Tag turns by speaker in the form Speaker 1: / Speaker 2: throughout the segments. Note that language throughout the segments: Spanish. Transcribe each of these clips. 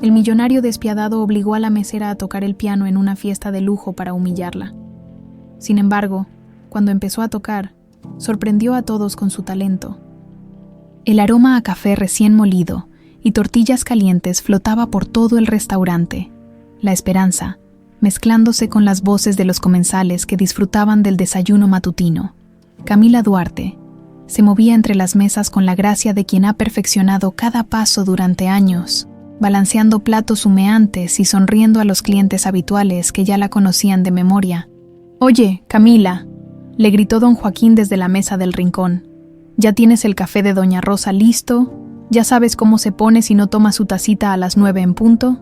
Speaker 1: El millonario despiadado obligó a la mesera a tocar el piano en una fiesta de lujo para humillarla. Sin embargo, cuando empezó a tocar, sorprendió a todos con su talento. El aroma a café recién molido y tortillas calientes flotaba por todo el restaurante. La esperanza, mezclándose con las voces de los comensales que disfrutaban del desayuno matutino. Camila Duarte se movía entre las mesas con la gracia de quien ha perfeccionado cada paso durante años, balanceando platos humeantes y sonriendo a los clientes habituales que ya la conocían de memoria. «Oye, Camila», le gritó don Joaquín desde la mesa del rincón. «¿Ya tienes el café de doña Rosa listo? ¿Ya sabes cómo se pone si no toma su tacita a las 9 en punto?»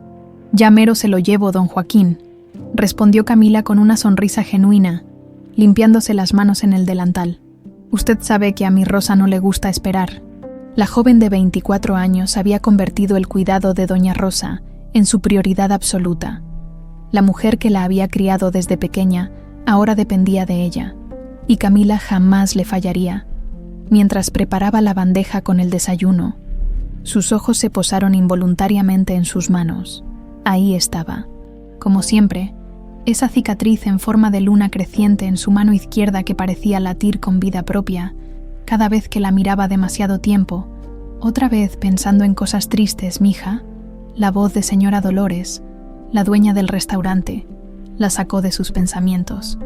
Speaker 1: «Ya mero se lo llevo, don Joaquín», respondió Camila con una sonrisa genuina, limpiándose las manos en el delantal. «Usted sabe que a mi Rosa no le gusta esperar». La joven de 24 años había convertido el cuidado de doña Rosa en su prioridad absoluta. La mujer que la había criado desde pequeña ahora dependía de ella, y Camila jamás le fallaría. Mientras preparaba la bandeja con el desayuno, sus ojos se posaron involuntariamente en sus manos. Ahí estaba, como siempre, esa cicatriz en forma de luna creciente en su mano izquierda que parecía latir con vida propia cada vez que la miraba demasiado tiempo. Otra vez pensando en cosas tristes, mija, la voz de señora Dolores, la dueña del restaurante, la sacó de sus pensamientos.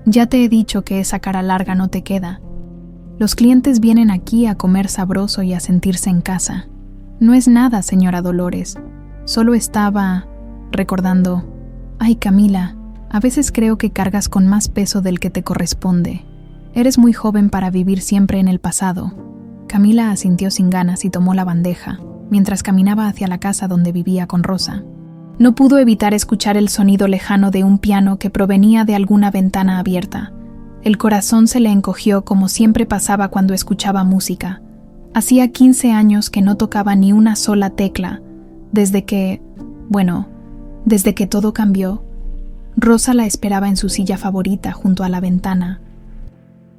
Speaker 1: «Ya te he dicho que esa cara larga no te queda. Los clientes vienen aquí a comer sabroso y a sentirse en casa. No es nada, señora Dolores. Solo estaba recordando. Ay, Camila, a veces creo que cargas con más peso del que te corresponde. Eres muy joven para vivir siempre en el pasado». Camila asintió sin ganas y tomó la bandeja, mientras caminaba hacia la casa donde vivía con Rosa. No pudo evitar escuchar el sonido lejano de un piano que provenía de alguna ventana abierta. El corazón se le encogió como siempre pasaba cuando escuchaba música. Hacía 15 años que no tocaba ni una sola tecla, desde que todo cambió. Rosa la esperaba en su silla favorita junto a la ventana.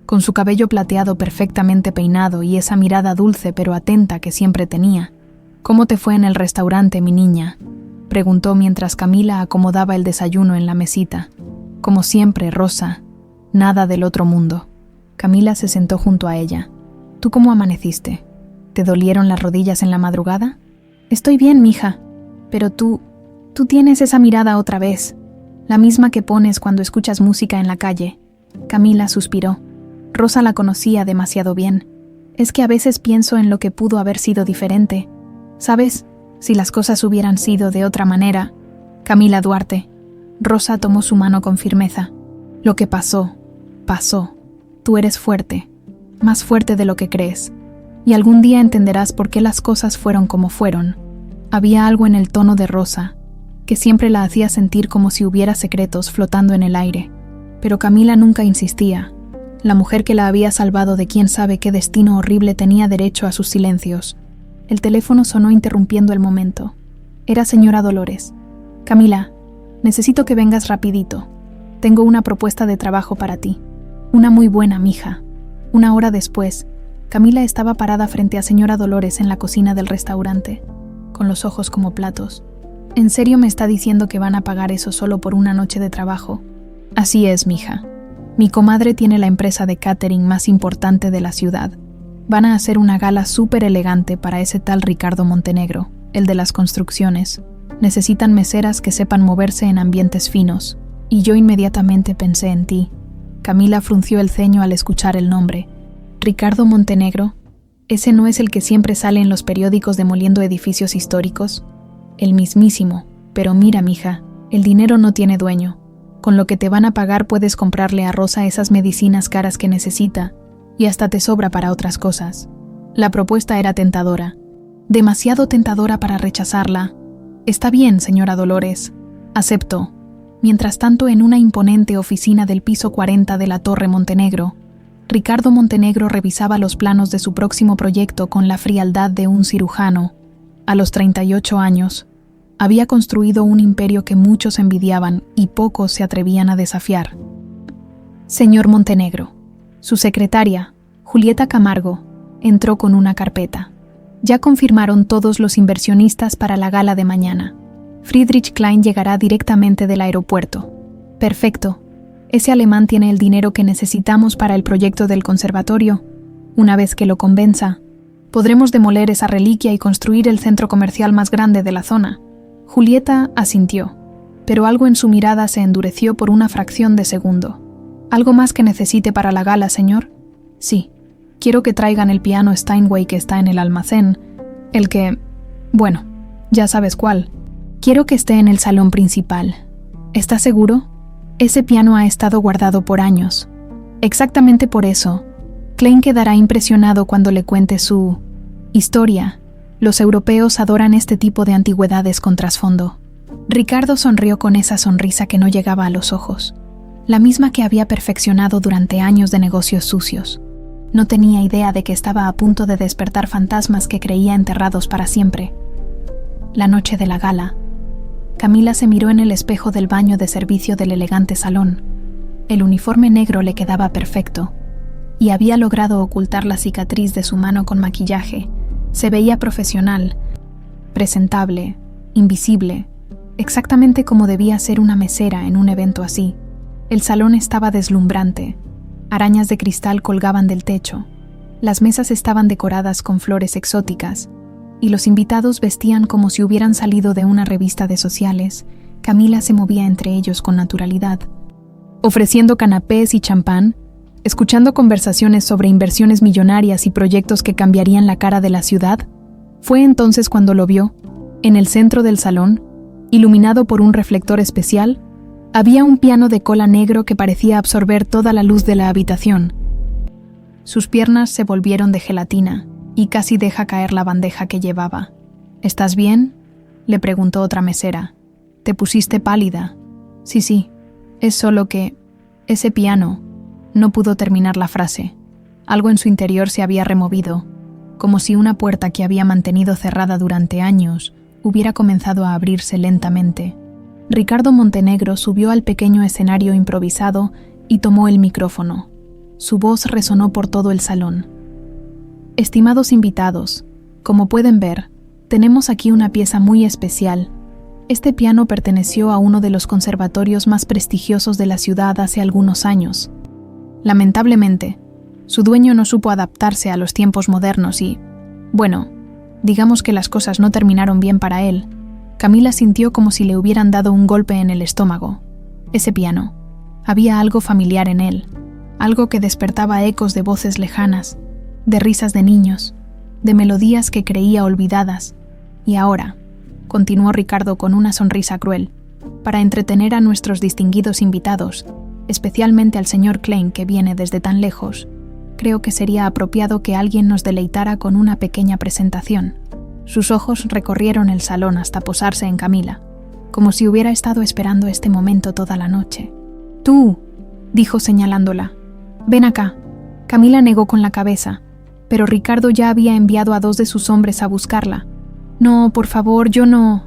Speaker 1: Con su cabello plateado perfectamente peinado y esa mirada dulce pero atenta que siempre tenía. «¿Cómo te fue en el restaurante, mi niña?», preguntó mientras Camila acomodaba el desayuno en la mesita. «Como siempre, Rosa. Nada del otro mundo». Camila se sentó junto a ella. «¿Tú cómo amaneciste? ¿Te dolieron las rodillas en la madrugada?» «Estoy bien, mija. Pero tú tienes esa mirada otra vez. La misma que pones cuando escuchas música en la calle». Camila suspiró. Rosa la conocía demasiado bien. «Es que a veces pienso en lo que pudo haber sido diferente. ¿Sabes? Si las cosas hubieran sido de otra manera». «Camila Duarte». Rosa tomó su mano con firmeza. «Lo que pasó, pasó. Tú eres fuerte, más fuerte de lo que crees. Y algún día entenderás por qué las cosas fueron como fueron». Había algo en el tono de Rosa que siempre la hacía sentir como si hubiera secretos flotando en el aire. Pero Camila nunca insistía. La mujer que la había salvado de quién sabe qué destino horrible tenía derecho a sus silencios. El teléfono sonó interrumpiendo el momento. Era señora Dolores. «Camila, necesito que vengas rapidito. Tengo una propuesta de trabajo para ti. Una muy buena, mija». 1 hora después, Camila estaba parada frente a señora Dolores en la cocina del restaurante, con los ojos como platos. «¿En serio me está diciendo que van a pagar eso solo por una noche de trabajo?» «Así es, mija. Mi comadre tiene la empresa de catering más importante de la ciudad. Van a hacer una gala súper elegante para ese tal Ricardo Montenegro, el de las construcciones. Necesitan meseras que sepan moverse en ambientes finos. Y yo inmediatamente pensé en ti». Camila frunció el ceño al escuchar el nombre. «¿Ricardo Montenegro? ¿Ese no es el que siempre sale en los periódicos demoliendo edificios históricos?» «El mismísimo. Pero mira, mija, el dinero no tiene dueño. Con lo que te van a pagar puedes comprarle a Rosa esas medicinas caras que necesita, y hasta te sobra para otras cosas». La propuesta era tentadora. Demasiado tentadora para rechazarla. «Está bien, señora Dolores. Acepto». Mientras tanto, en una imponente oficina del piso 40 de la Torre Montenegro, Ricardo Montenegro revisaba los planos de su próximo proyecto con la frialdad de un cirujano. A los 38 años, había construido un imperio que muchos envidiaban y pocos se atrevían a desafiar. «Señor Montenegro». Su secretaria, Julieta Camargo, entró con una carpeta. Ya confirmaron todos los inversionistas para la gala de mañana. Friedrich Klein llegará directamente del aeropuerto. Perfecto. Ese alemán tiene el dinero que necesitamos para el proyecto del conservatorio. Una vez que lo convenza, podremos demoler esa reliquia y construir el centro comercial más grande de la zona. Julieta asintió, pero algo en su mirada se endureció por una fracción de segundo. ¿Algo más que necesite para la gala, señor? Sí. Quiero que traigan el piano Steinway que está en el almacén. El que... bueno, ya sabes cuál. Quiero que esté en el salón principal. ¿Estás seguro? Ese piano ha estado guardado por años. Exactamente por eso. Klein quedará impresionado cuando le cuente su... historia. Los europeos adoran este tipo de antigüedades con trasfondo. Ricardo sonrió con esa sonrisa que no llegaba a los ojos. La misma que había perfeccionado durante años de negocios sucios. No tenía idea de que estaba a punto de despertar fantasmas que creía enterrados para siempre. La noche de la gala, Camila se miró en el espejo del baño de servicio del elegante salón. El uniforme negro le quedaba perfecto, y había logrado ocultar la cicatriz de su mano con maquillaje. Se veía profesional, presentable, invisible, exactamente como debía ser una mesera en un evento así. El salón estaba deslumbrante. Arañas de cristal colgaban del techo. Las mesas estaban decoradas con flores exóticas, y los invitados vestían como si hubieran salido de una revista de sociales. Camila se movía entre ellos con naturalidad, ofreciendo canapés y champán, escuchando conversaciones sobre inversiones millonarias y proyectos que cambiarían la cara de la ciudad. Fue entonces cuando lo vio, en el centro del salón, iluminado por un reflector especial. Había un piano de cola negro que parecía absorber toda la luz de la habitación. Sus piernas se volvieron de gelatina y casi deja caer la bandeja que llevaba. ¿Estás bien?, le preguntó otra mesera. Te pusiste pálida. Sí, es solo que... ese piano... No pudo terminar la frase. Algo en su interior se había removido, como si una puerta que había mantenido cerrada durante años hubiera comenzado a abrirse lentamente. Ricardo Montenegro subió al pequeño escenario improvisado y tomó el micrófono. Su voz resonó por todo el salón. Estimados invitados, como pueden ver, tenemos aquí una pieza muy especial. Este piano perteneció a uno de los conservatorios más prestigiosos de la ciudad hace algunos años. Lamentablemente, su dueño no supo adaptarse a los tiempos modernos y, bueno, digamos que las cosas no terminaron bien para él. Camila sintió como si le hubieran dado un golpe en el estómago. Ese piano. Había algo familiar en él, algo que despertaba ecos de voces lejanas, de risas de niños, de melodías que creía olvidadas. Y ahora, continuó Ricardo con una sonrisa cruel, para entretener a nuestros distinguidos invitados, especialmente al señor Klein que viene desde tan lejos, creo que sería apropiado que alguien nos deleitara con una pequeña presentación. Sus ojos recorrieron el salón hasta posarse en Camila, como si hubiera estado esperando este momento toda la noche. «Tú», dijo señalándola. «Ven acá». Camila negó con la cabeza, pero Ricardo ya había enviado a 2 de sus hombres a buscarla. «No, por favor, yo no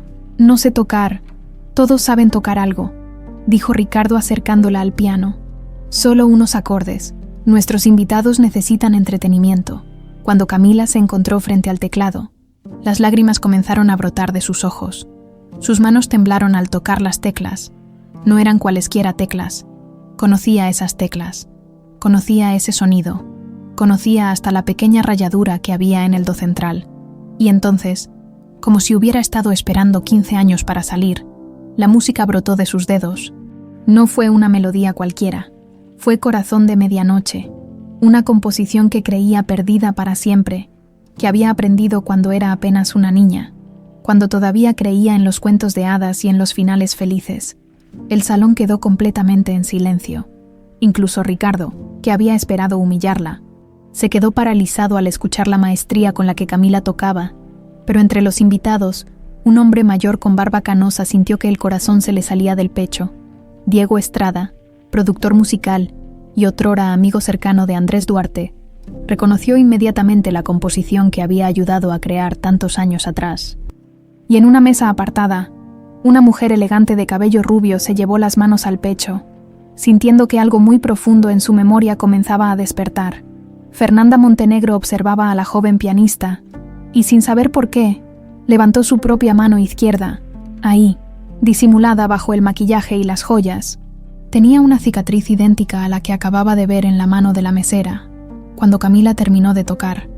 Speaker 1: sé tocar. Todos saben tocar algo», dijo Ricardo acercándola al piano. «Solo unos acordes. Nuestros invitados necesitan entretenimiento». Cuando Camila se encontró frente al teclado, las lágrimas comenzaron a brotar de sus ojos. Sus manos temblaron al tocar las teclas. No eran cualesquiera teclas. Conocía esas teclas. Conocía ese sonido. Conocía hasta la pequeña rayadura que había en el do central. Y entonces, como si hubiera estado esperando 15 años para salir, la música brotó de sus dedos. No fue una melodía cualquiera. Fue Corazón de Medianoche, una composición que creía perdida para siempre, que había aprendido cuando era apenas una niña, cuando todavía creía en los cuentos de hadas y en los finales felices. El salón quedó completamente en silencio. Incluso Ricardo, que había esperado humillarla, se quedó paralizado al escuchar la maestría con la que Camila tocaba, pero entre los invitados, un hombre mayor con barba canosa sintió que el corazón se le salía del pecho. Diego Estrada, productor musical y otrora amigo cercano de Andrés Duarte, reconoció inmediatamente la composición que había ayudado a crear tantos años atrás. Y en una mesa apartada, una mujer elegante de cabello rubio se llevó las manos al pecho, sintiendo que algo muy profundo en su memoria comenzaba a despertar. Fernanda Montenegro observaba a la joven pianista, y sin saber por qué, levantó su propia mano izquierda, ahí, disimulada bajo el maquillaje y las joyas. Tenía una cicatriz idéntica a la que acababa de ver en la mano de la mesera. Cuando Camila terminó de tocar,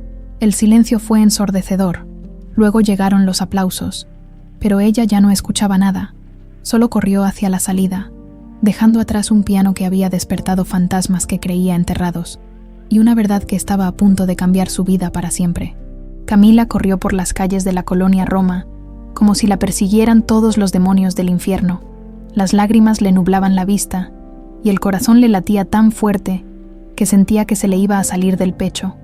Speaker 1: el silencio fue ensordecedor. Luego llegaron los aplausos, pero ella ya no escuchaba nada. Solo corrió hacia la salida, dejando atrás un piano que había despertado fantasmas que creía enterrados, y una verdad que estaba a punto de cambiar su vida para siempre. Camila corrió por las calles de la colonia Roma, como si la persiguieran todos los demonios del infierno. Las lágrimas le nublaban la vista, y el corazón le latía tan fuerte que sentía que se le iba a salir del pecho.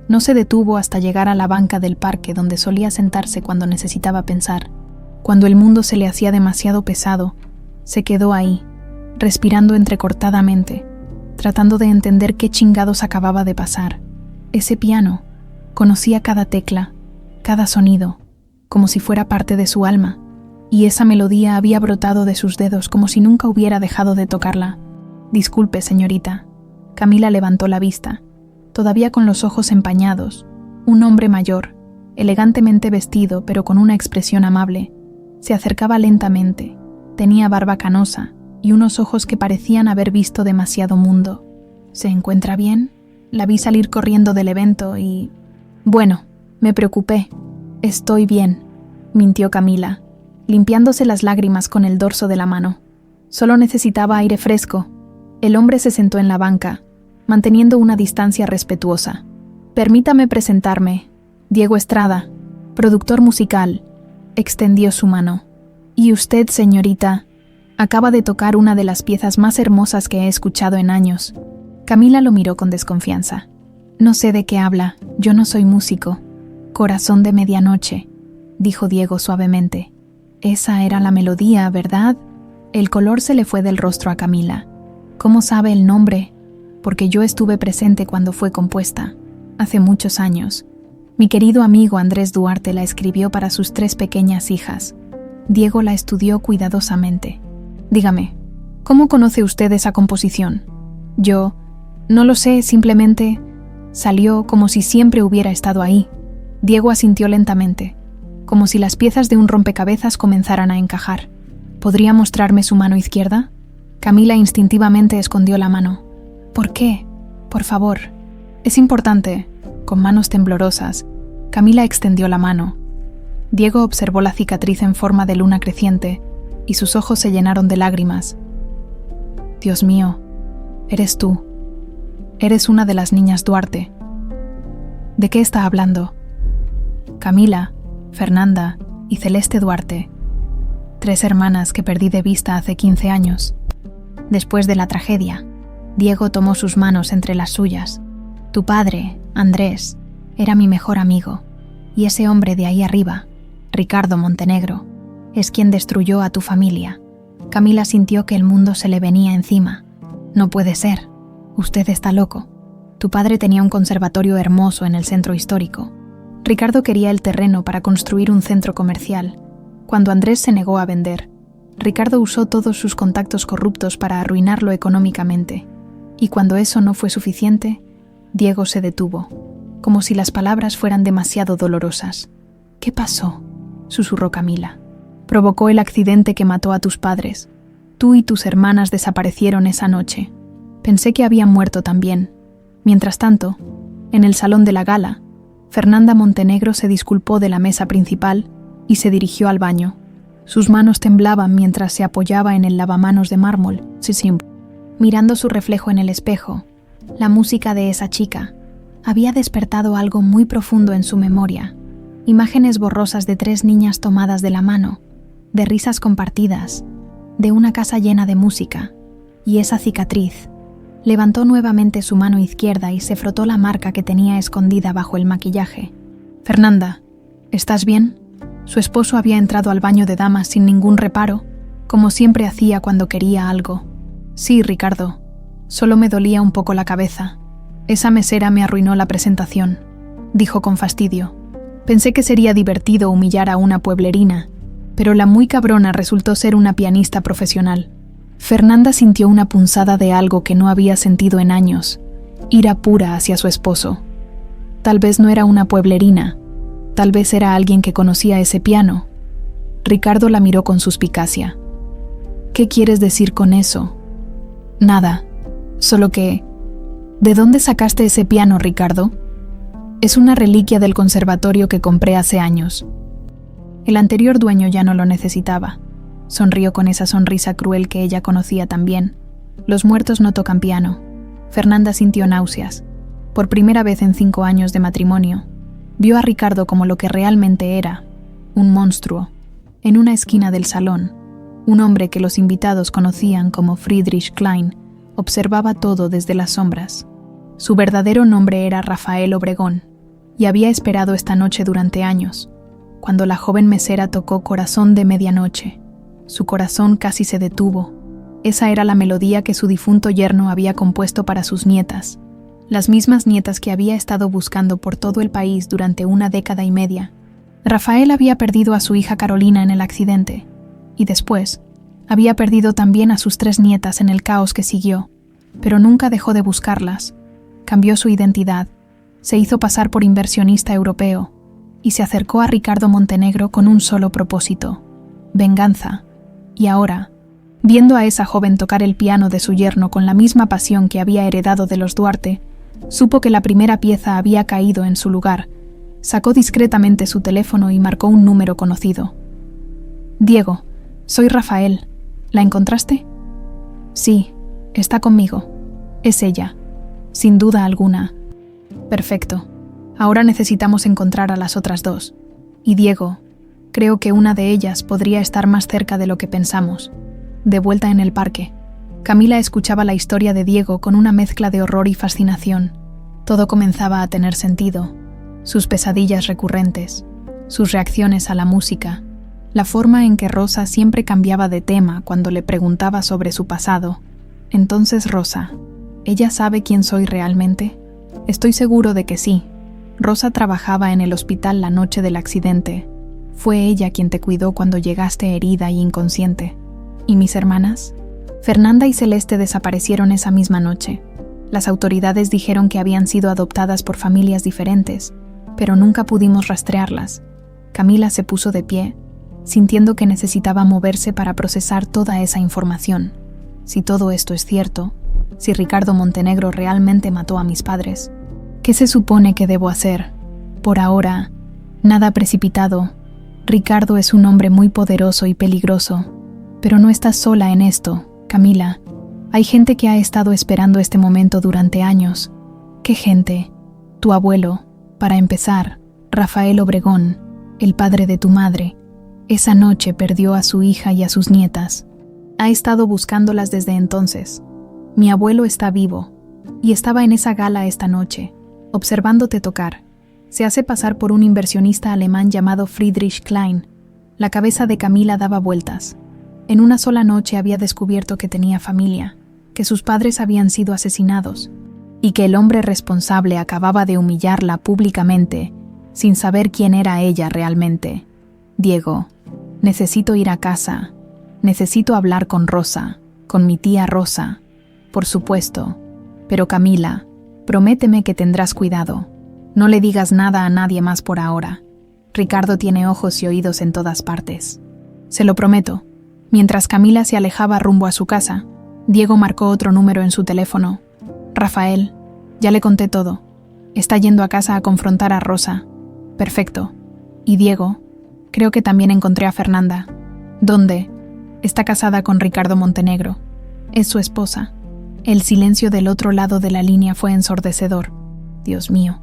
Speaker 1: No se detuvo hasta llegar a la banca del parque donde solía sentarse cuando necesitaba pensar. Cuando el mundo se le hacía demasiado pesado, se quedó ahí, respirando entrecortadamente, tratando de entender qué chingados acababa de pasar. Ese piano conocía cada tecla, cada sonido, como si fuera parte de su alma, y esa melodía había brotado de sus dedos como si nunca hubiera dejado de tocarla. «Disculpe, señorita». Camila levantó la vista, todavía con los ojos empañados. Un hombre mayor, elegantemente vestido pero con una expresión amable, se acercaba lentamente. Tenía barba canosa y unos ojos que parecían haber visto demasiado mundo. «¿Se encuentra bien?» La vi salir corriendo del evento y... «Bueno, me preocupé. Estoy bien», mintió Camila, limpiándose las lágrimas con el dorso de la mano. «Solo necesitaba aire fresco». El hombre se sentó en la banca, manteniendo una distancia respetuosa. «Permítame presentarme. Diego Estrada, productor musical». Extendió su mano. «Y usted, señorita, acaba de tocar una de las piezas más hermosas que he escuchado en años». Camila lo miró con desconfianza. «No sé de qué habla, yo no soy músico». «Corazón de medianoche», dijo Diego suavemente. «Esa era la melodía, ¿verdad?» El color se le fue del rostro a Camila. «¿Cómo sabe el nombre?» «Porque yo estuve presente cuando fue compuesta, hace muchos años. Mi querido amigo Andrés Duarte la escribió para sus 3 pequeñas hijas. Diego la estudió cuidadosamente. Dígame, ¿cómo conoce usted esa composición?» «Yo, no lo sé, simplemente salió como si siempre hubiera estado ahí». Diego asintió lentamente, como si las piezas de un rompecabezas comenzaran a encajar. «¿Podría mostrarme su mano izquierda?» Camila instintivamente escondió la mano. «¿Por qué? Por favor». «Es importante». Con manos temblorosas, Camila extendió la mano. Diego observó la cicatriz en forma de luna creciente y sus ojos se llenaron de lágrimas. «Dios mío, eres tú. Eres una de las niñas Duarte». «¿De qué está hablando?» «Camila, Fernanda y Celeste Duarte. 3 hermanas que perdí de vista hace 15 años. Después de la tragedia». Diego tomó sus manos entre las suyas. «Tu padre, Andrés, era mi mejor amigo, y ese hombre de ahí arriba, Ricardo Montenegro, es quien destruyó a tu familia». Camila sintió que el mundo se le venía encima. «No puede ser. Usted está loco. Tu padre tenía un conservatorio hermoso en el centro histórico. Ricardo quería el terreno para construir un centro comercial. Cuando Andrés se negó a vender, Ricardo usó todos sus contactos corruptos para arruinarlo económicamente. Y cuando eso no fue suficiente, Diego se detuvo, como si las palabras fueran demasiado dolorosas. «¿Qué pasó?», susurró Camila. «Provocó el accidente que mató a tus padres. Tú y tus hermanas desaparecieron esa noche. Pensé que habían muerto también». Mientras tanto, en el salón de la gala, Fernanda Montenegro se disculpó de la mesa principal y se dirigió al baño. Sus manos temblaban mientras se apoyaba en el lavamanos de mármol, mirando su reflejo en el espejo. La música de esa chica había despertado algo muy profundo en su memoria. Imágenes borrosas de 3 niñas tomadas de la mano, de risas compartidas, de una casa llena de música, y esa cicatriz. Levantó nuevamente su mano izquierda y se frotó la marca que tenía escondida bajo el maquillaje. «Fernanda, ¿estás bien?» Su esposo había entrado al baño de damas sin ningún reparo, como siempre hacía cuando quería algo. «Sí, Ricardo. Solo me dolía un poco la cabeza. Esa mesera me arruinó la presentación», dijo con fastidio. «Pensé que sería divertido humillar a una pueblerina, pero la muy cabrona resultó ser una pianista profesional». Fernanda sintió una punzada de algo que no había sentido en años, ira pura hacia su esposo. Tal vez no era una pueblerina, Tal vez era alguien que conocía ese piano. Ricardo la miró con suspicacia. ¿Qué quieres decir con eso? Nada, solo que... ¿De dónde sacaste ese piano, Ricardo? Es una reliquia del conservatorio que compré hace años. El anterior dueño ya no lo necesitaba. Sonrió con esa sonrisa cruel que ella conocía también. Los muertos no tocan piano. Fernanda sintió náuseas. Por primera vez en 5 años de matrimonio, vio a Ricardo como lo que realmente era, un monstruo, en una esquina del salón. Un hombre que los invitados conocían como Friedrich Klein observaba todo desde las sombras. Su verdadero nombre era Rafael Obregón, y había esperado esta noche durante años. Cuando la joven mesera tocó Corazón de Medianoche, su corazón casi se detuvo. Esa era la melodía que su difunto yerno había compuesto para sus nietas, las mismas nietas que había estado buscando por todo el país durante 1 década y media. Rafael había perdido a su hija Carolina en el accidente, y después había perdido también a sus 3 nietas en el caos que siguió, pero nunca dejó de buscarlas. Cambió su identidad, se hizo pasar por inversionista europeo y se acercó a Ricardo Montenegro con un solo propósito: venganza. Y ahora, viendo a esa joven tocar el piano de su yerno con la misma pasión que había heredado de los Duarte, supo que la primera pieza había caído en su lugar. Sacó discretamente su teléfono y marcó un número conocido. «Diego, soy Rafael. ¿La encontraste?» «Sí, está conmigo. Es ella. Sin duda alguna». «Perfecto. Ahora necesitamos encontrar a las otras 2. Y Diego, creo que una de ellas podría estar más cerca de lo que pensamos». De vuelta en el parque, Camila escuchaba la historia de Diego con una mezcla de horror y fascinación. Todo comenzaba a tener sentido. Sus pesadillas recurrentes, sus reacciones a la música, la forma en que Rosa siempre cambiaba de tema cuando le preguntaba sobre su pasado. Entonces Rosa, ¿ella sabe quién soy realmente? Estoy seguro de que sí. Rosa trabajaba en el hospital la noche del accidente. Fue ella quien te cuidó cuando llegaste herida y inconsciente. ¿Y mis hermanas? Fernanda y Celeste desaparecieron esa misma noche. Las autoridades dijeron que habían sido adoptadas por familias diferentes, pero nunca pudimos rastrearlas. Camila se puso de pie, sintiendo que necesitaba moverse para procesar toda esa información. Si todo esto es cierto, si Ricardo Montenegro realmente mató a mis padres, ¿qué se supone que debo hacer? Por ahora, nada precipitado. Ricardo es un hombre muy poderoso y peligroso. Pero no estás sola en esto, Camila. Hay gente que ha estado esperando este momento durante años. ¿Qué gente? Tu abuelo, para empezar, Rafael Obregón, el padre de tu madre. Esa noche perdió a su hija y a sus nietas. Ha estado buscándolas desde entonces. Mi abuelo está vivo, y estaba en esa gala esta noche, observándote tocar. Se hace pasar por un inversionista alemán llamado Friedrich Klein. La cabeza de Camila daba vueltas. En una sola noche había descubierto que tenía familia, que sus padres habían sido asesinados, y que el hombre responsable acababa de humillarla públicamente, sin saber quién era ella realmente. Diego, necesito ir a casa. Necesito hablar con Rosa, con mi tía Rosa. Por supuesto. Pero Camila, prométeme que tendrás cuidado. No le digas nada a nadie más por ahora. Ricardo tiene ojos y oídos en todas partes. Se lo prometo. Mientras Camila se alejaba rumbo a su casa, Diego marcó otro número en su teléfono. Rafael, ya le conté todo. Está yendo a casa a confrontar a Rosa. Perfecto. Y Diego, creo que también encontré a Fernanda. ¿Dónde? Está casada con Ricardo Montenegro. Es su esposa. El silencio del otro lado de la línea fue ensordecedor. Dios mío,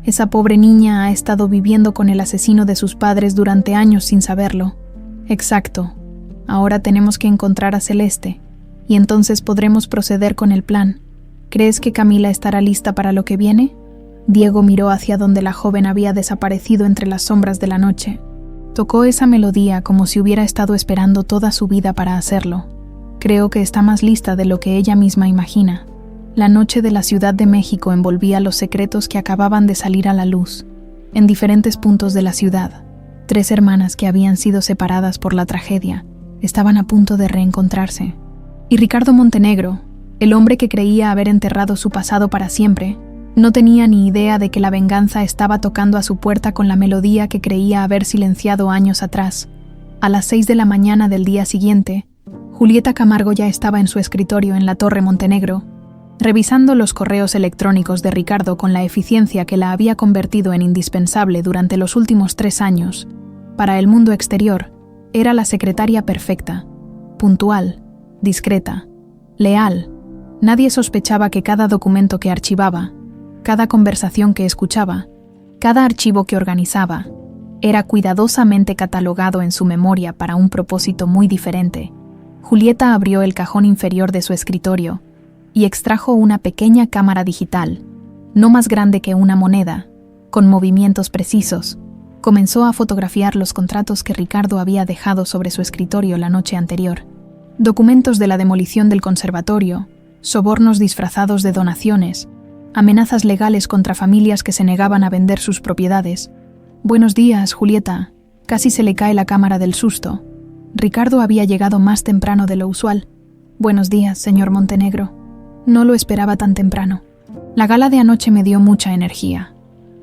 Speaker 1: esa pobre niña ha estado viviendo con el asesino de sus padres durante años sin saberlo. Exacto. Ahora tenemos que encontrar a Celeste, y entonces podremos proceder con el plan. ¿Crees que Camila estará lista para lo que viene? Diego miró hacia donde la joven había desaparecido entre las sombras de la noche. Tocó esa melodía como si hubiera estado esperando toda su vida para hacerlo. Creo que está más lista de lo que ella misma imagina. La noche de la Ciudad de México envolvía los secretos que acababan de salir a la luz. En diferentes puntos de la ciudad, 3 hermanas que habían sido separadas por la tragedia estaban a punto de reencontrarse. Y Ricardo Montenegro, el hombre que creía haber enterrado su pasado para siempre, No tenía ni idea de que la venganza estaba tocando a su puerta con la melodía que creía haber silenciado años atrás. A las 6 de la mañana del día siguiente, Julieta Camargo ya estaba en su escritorio en la Torre Montenegro, revisando los correos electrónicos de Ricardo con la eficiencia que la había convertido en indispensable durante los últimos 3 años. Para el mundo exterior, era la secretaria perfecta, puntual, discreta, leal. Nadie sospechaba que cada documento que archivaba, cada conversación que escuchaba, cada archivo que organizaba, era cuidadosamente catalogado en su memoria para un propósito muy diferente. Julieta abrió el cajón inferior de su escritorio y extrajo una pequeña cámara digital, no más grande que una moneda, con movimientos precisos. Comenzó a fotografiar los contratos que Ricardo había dejado sobre su escritorio la noche anterior. Documentos de la demolición del conservatorio, sobornos disfrazados de donaciones, amenazas legales contra familias que se negaban a vender sus propiedades. «Buenos días, Julieta». Casi se le cae la cámara del susto. Ricardo había llegado más temprano de lo usual. «Buenos días, señor Montenegro». No lo esperaba tan temprano. «La gala de anoche me dio mucha energía»,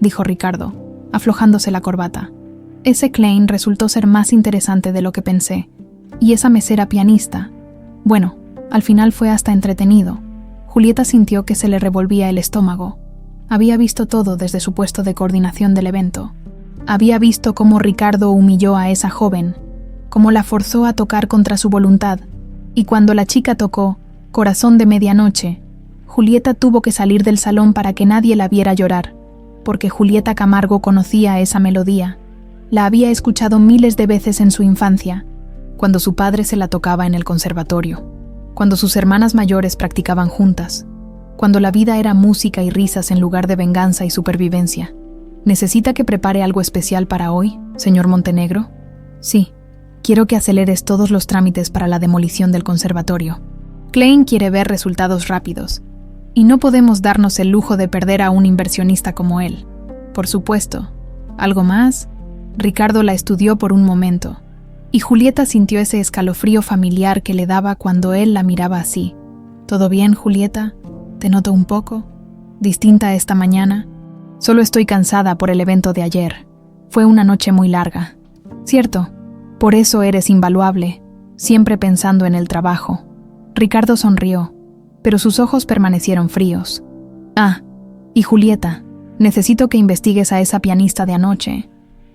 Speaker 1: dijo Ricardo, aflojándose la corbata. «Ese Klein resultó ser más interesante de lo que pensé. Y esa mesera pianista. Bueno, al final fue hasta entretenido». Julieta sintió que se le revolvía el estómago. Había visto todo desde su puesto de coordinación del evento. Había visto cómo Ricardo humilló a esa joven, cómo la forzó a tocar contra su voluntad, y cuando la chica tocó Corazón de Medianoche, Julieta tuvo que salir del salón para que nadie la viera llorar, porque Julieta Camargo conocía esa melodía. La había escuchado miles de veces en su infancia, cuando su padre se la tocaba en el conservatorio, cuando sus hermanas mayores practicaban juntas, cuando la vida era música y risas en lugar de venganza y supervivencia. ¿Necesita que prepare algo especial para hoy, señor Montenegro? Sí, quiero que aceleres todos los trámites para la demolición del conservatorio. Klein quiere ver resultados rápidos, y no podemos darnos el lujo de perder a un inversionista como él. Por supuesto. ¿Algo más? Ricardo la estudió por un momento, y Julieta sintió ese escalofrío familiar que le daba cuando él la miraba así. ¿Todo bien, Julieta? ¿Te noto un poco distinta esta mañana? Solo estoy cansada por el evento de ayer. Fue una noche muy larga. Cierto, por eso eres invaluable, siempre pensando en el trabajo. Ricardo sonrió, pero sus ojos permanecieron fríos. Ah, y Julieta, necesito que investigues a esa pianista de anoche.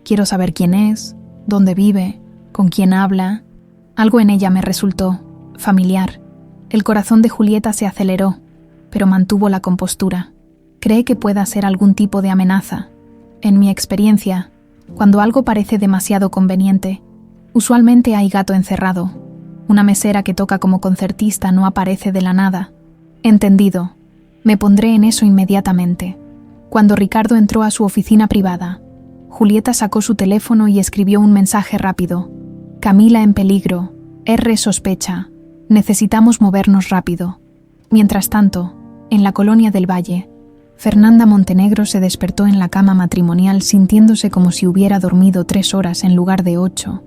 Speaker 1: Quiero saber quién es, dónde vive, con quién habla. Algo en ella me resultó familiar. El corazón de Julieta se aceleró, pero mantuvo la compostura. Cree que pueda ser algún tipo de amenaza. En mi experiencia, cuando algo parece demasiado conveniente, usualmente hay gato encerrado. Una mesera que toca como concertista no aparece de la nada. Entendido. Me pondré en eso inmediatamente. Cuando Ricardo entró a su oficina privada, Julieta sacó su teléfono y escribió un mensaje rápido. Camila en peligro. R sospecha. Necesitamos movernos rápido. Mientras tanto, en la colonia del Valle, Fernanda Montenegro se despertó en la cama matrimonial sintiéndose como si hubiera dormido 3 horas en lugar de 8.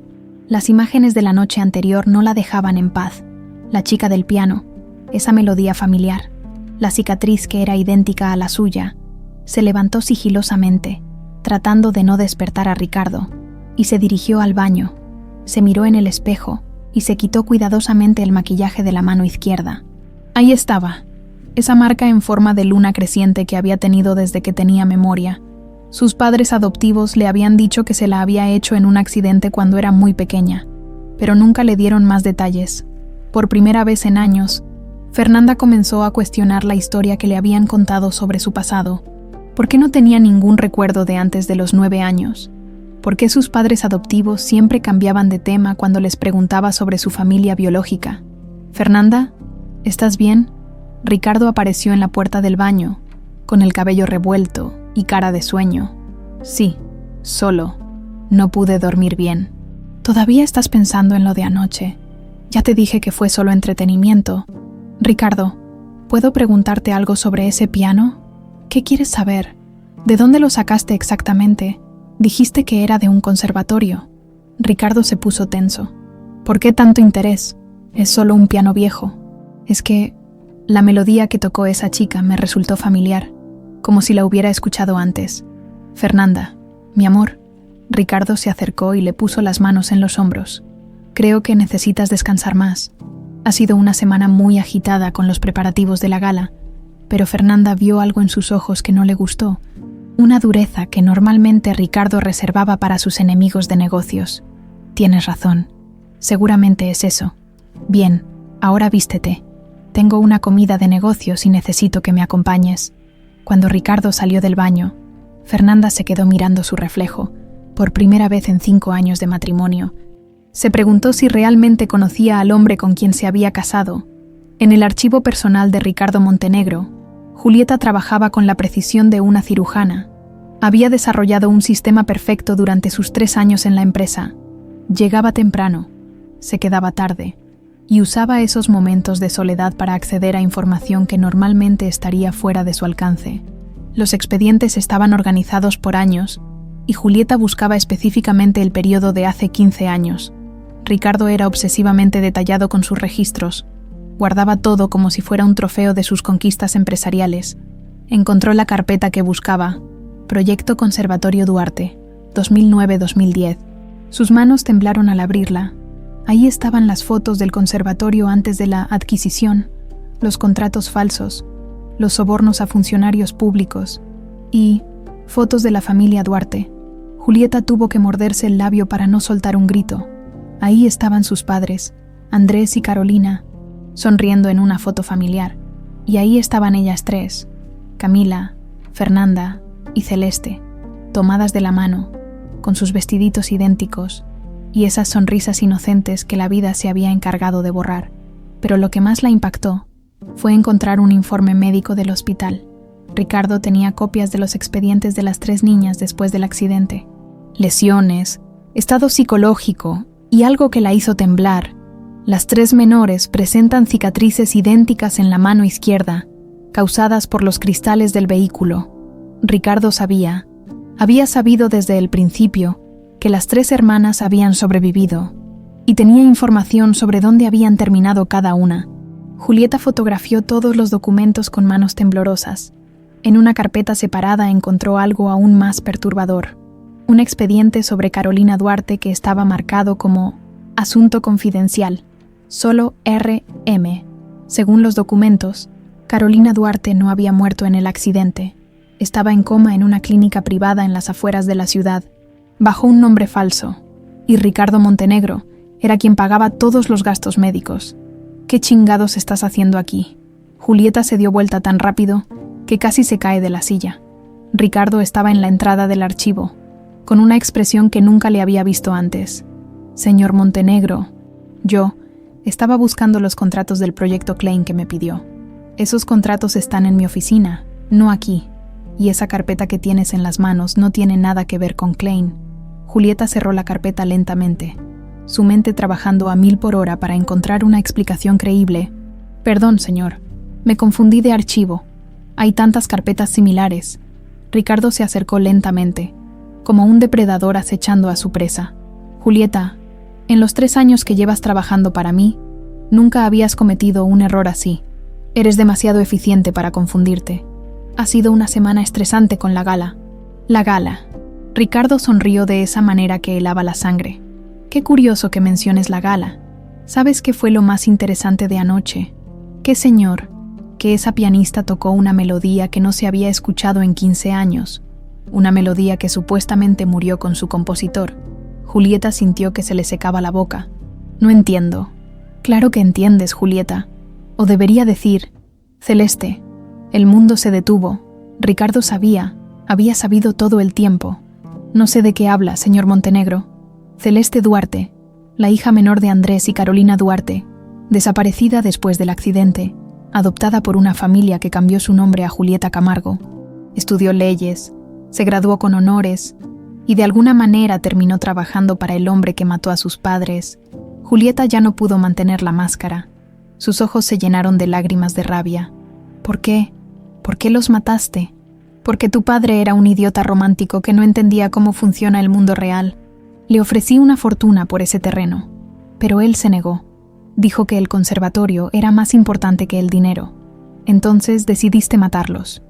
Speaker 1: Las imágenes de la noche anterior no la dejaban en paz. La chica del piano, esa melodía familiar, la cicatriz que era idéntica a la suya. Se levantó sigilosamente, tratando de no despertar a Ricardo, y se dirigió al baño. Se miró en el espejo y se quitó cuidadosamente el maquillaje de la mano izquierda. Ahí estaba, esa marca en forma de luna creciente que había tenido desde que tenía memoria. Sus padres adoptivos le habían dicho que se la había hecho en un accidente cuando era muy pequeña, pero nunca le dieron más detalles. Por primera vez en años, Fernanda comenzó a cuestionar la historia que le habían contado sobre su pasado. ¿Por qué no tenía ningún recuerdo de antes de los 9 años? ¿Por qué sus padres adoptivos siempre cambiaban de tema cuando les preguntaba sobre su familia biológica? «Fernanda, ¿estás bien?» Ricardo apareció en la puerta del baño, con el cabello revuelto y cara de sueño. «Sí, solo. No pude dormir bien». «¿Todavía estás pensando en lo de anoche? Ya te dije que fue solo entretenimiento. Ricardo, ¿puedo preguntarte algo sobre ese piano? ¿Qué quieres saber? ¿De dónde lo sacaste exactamente? Dijiste que era de un conservatorio». Ricardo se puso tenso. «¿Por qué tanto interés? Es solo un piano viejo. Es que la melodía que tocó esa chica me resultó familiar. como si la hubiera escuchado antes. «Fernanda, mi amor». Ricardo se acercó y le puso las manos en los hombros. «Creo que necesitas descansar más. Ha sido una semana muy agitada con los preparativos de la gala», pero Fernanda vio algo en sus ojos que no le gustó, una dureza que normalmente Ricardo reservaba para sus enemigos de negocios. «Tienes razón. Seguramente es eso. Bien, ahora vístete. Tengo una comida de negocios y necesito que me acompañes». Cuando Ricardo salió del baño, Fernanda se quedó mirando su reflejo, por primera vez en 5 años de matrimonio. Se preguntó si realmente conocía al hombre con quien se había casado. En el archivo personal de Ricardo Montenegro, Julieta trabajaba con la precisión de una cirujana. Había desarrollado un sistema perfecto durante sus 3 años en la empresa. Llegaba temprano, se quedaba tarde, y usaba esos momentos de soledad para acceder a información que normalmente estaría fuera de su alcance. Los expedientes estaban organizados por años, y Julieta buscaba específicamente el periodo de hace 15 años. Ricardo era obsesivamente detallado con sus registros. Guardaba todo como si fuera un trofeo de sus conquistas empresariales. Encontró la carpeta que buscaba: Proyecto Conservatorio Duarte, 2009-2010. Sus manos temblaron al abrirla. Ahí estaban las fotos del conservatorio antes de la adquisición, los contratos falsos, los sobornos a funcionarios públicos y fotos de la familia Duarte. Julieta tuvo que morderse el labio para no soltar un grito. Ahí estaban sus padres, Andrés y Carolina, sonriendo en una foto familiar. Y ahí estaban ellas 3, Camila, Fernanda y Celeste, tomadas de la mano, con sus vestiditos idénticos y esas sonrisas inocentes que la vida se había encargado de borrar. Pero lo que más la impactó fue encontrar un informe médico del hospital. Ricardo tenía copias de los expedientes de las 3 niñas después del accidente. Lesiones, estado psicológico y algo que la hizo temblar. Las 3 menores presentan cicatrices idénticas en la mano izquierda, causadas por los cristales del vehículo. Ricardo había sabido desde el principio que las 3 hermanas habían sobrevivido y tenía información sobre dónde habían terminado cada una. Julieta fotografió todos los documentos con manos temblorosas. En una carpeta separada encontró algo aún más perturbador: un expediente sobre Carolina Duarte que estaba marcado como Asunto Confidencial, solo RM. Según los documentos, Carolina Duarte no había muerto en el accidente. Estaba en coma en una clínica privada en las afueras de la ciudad, bajo un nombre falso, y Ricardo Montenegro era quien pagaba todos los gastos médicos. ¿Qué chingados estás haciendo aquí? Julieta se dio vuelta tan rápido que casi se cae de la silla. Ricardo estaba en la entrada del archivo, con una expresión que nunca le había visto antes. «Señor Montenegro, yo estaba buscando los contratos del proyecto Klein que me pidió. Esos contratos están en mi oficina, no aquí, y esa carpeta que tienes en las manos no tiene nada que ver con Klein». Julieta cerró la carpeta lentamente, su mente trabajando a 1000 por hora para encontrar una explicación creíble. «Perdón, señor, me confundí de archivo. Hay tantas carpetas similares». Ricardo se acercó lentamente, como un depredador acechando a su presa. «Julieta, en los 3 años que llevas trabajando para mí, nunca habías cometido un error así. Eres demasiado eficiente para confundirte. Ha sido una semana estresante con la gala». «La gala». Ricardo sonrió de esa manera que helaba la sangre. «Qué curioso que menciones la gala. ¿Sabes qué fue lo más interesante de anoche? Qué señor, que esa pianista tocó una melodía que no se había escuchado en 15 años. Una melodía que supuestamente murió con su compositor». Julieta sintió que se le secaba la boca. «No entiendo». «Claro que entiendes, Julieta. O debería decir, Celeste». El mundo se detuvo. Ricardo había sabido todo el tiempo. «No sé de qué habla, señor Montenegro». Celeste Duarte, la hija menor de Andrés y Carolina Duarte, desaparecida después del accidente, adoptada por una familia que cambió su nombre a Julieta Camargo. Estudió leyes, se graduó con honores y de alguna manera terminó trabajando para el hombre que mató a sus padres. Julieta ya no pudo mantener la máscara. Sus ojos se llenaron de lágrimas de rabia. «¿Por qué? ¿Por qué los mataste?» «Porque tu padre era un idiota romántico que no entendía cómo funciona el mundo real. Le ofrecí una fortuna por ese terreno, pero él se negó. Dijo que el conservatorio era más importante que el dinero. Entonces decidiste matarlos».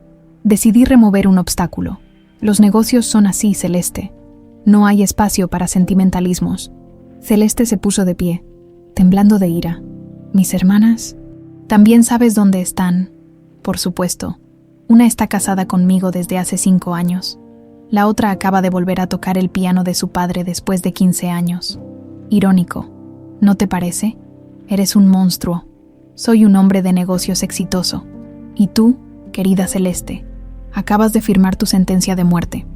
Speaker 1: Decidí remover un obstáculo. Los negocios son así, Celeste. No hay espacio para sentimentalismos. Celeste se puso de pie, temblando de ira. ¿Mis hermanas? También sabes dónde están. Por supuesto. Una está casada conmigo desde hace 5 años. La otra acaba de volver a tocar el piano de su padre después de 15 años. Irónico, ¿no te parece? Eres un monstruo. Soy un hombre de negocios exitoso. Y tú, querida Celeste, acabas de firmar tu sentencia de muerte.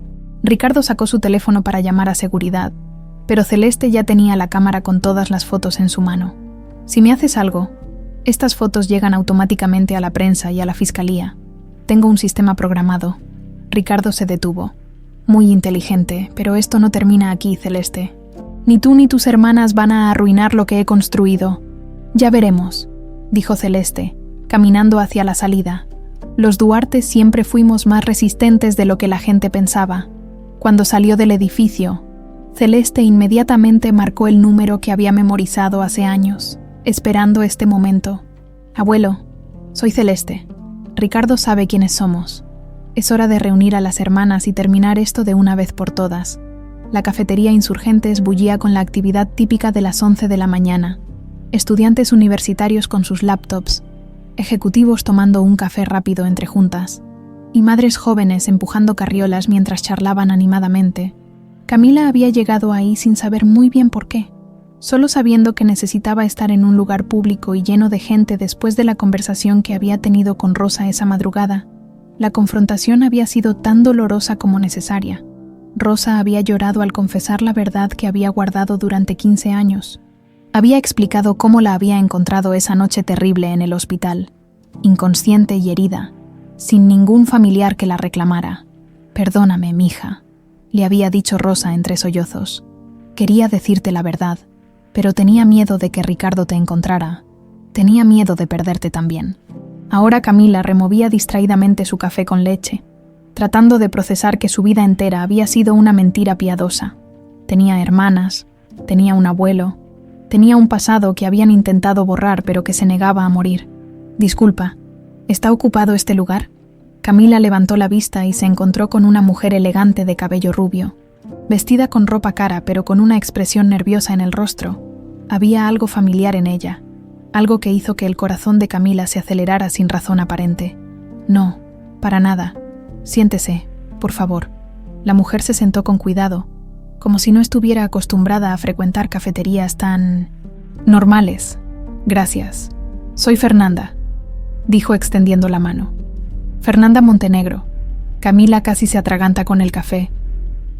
Speaker 1: Ricardo sacó su teléfono para llamar a seguridad, pero Celeste ya tenía la cámara con todas las fotos en su mano. Si me haces algo, estas fotos llegan automáticamente a la prensa y a la fiscalía. Tengo un sistema programado. Ricardo se detuvo. Muy inteligente, pero esto no termina aquí, Celeste. Ni tú ni tus hermanas van a arruinar lo que he construido. Ya veremos, dijo Celeste, caminando hacia la salida. Los Duarte siempre fuimos más resistentes de lo que la gente pensaba. Cuando salió del edificio, Celeste inmediatamente marcó el número que había memorizado hace años, esperando este momento. Abuelo, soy Celeste. Ricardo sabe quiénes somos. Es hora de reunir a las hermanas y terminar esto de una vez por todas. La cafetería Insurgentes bullía con la actividad típica de las 11 de la mañana. Estudiantes universitarios con sus laptops, ejecutivos tomando un café rápido entre juntas, y madres jóvenes empujando carriolas mientras charlaban animadamente. Camila había llegado ahí sin saber muy bien por qué, solo sabiendo que necesitaba estar en un lugar público y lleno de gente después de la conversación que había tenido con Rosa esa madrugada. La confrontación había sido tan dolorosa como necesaria. Rosa había llorado al confesar la verdad que había guardado durante 15 años. Había explicado cómo la había encontrado esa noche terrible en el hospital, inconsciente y herida, sin ningún familiar que la reclamara. «Perdóname, mija», le había dicho Rosa entre sollozos. «Quería decirte la verdad, pero tenía miedo de que Ricardo te encontrara. Tenía miedo de perderte también». Ahora Camila removía distraídamente su café con leche, tratando de procesar que su vida entera había sido una mentira piadosa. Tenía hermanas, tenía un abuelo, tenía un pasado que habían intentado borrar pero que se negaba a morir. «Disculpa, ¿está ocupado este lugar?» Camila levantó la vista y se encontró con una mujer elegante de cabello rubio, vestida con ropa cara pero con una expresión nerviosa en el rostro. Había algo familiar en ella, algo que hizo que el corazón de Camila se acelerara sin razón aparente. «No, para nada. Siéntese, por favor». La mujer se sentó con cuidado, como si no estuviera acostumbrada a frecuentar cafeterías tan normales. «Gracias. Soy Fernanda», dijo extendiendo la mano. «Fernanda Montenegro». Camila casi se atraganta con el café.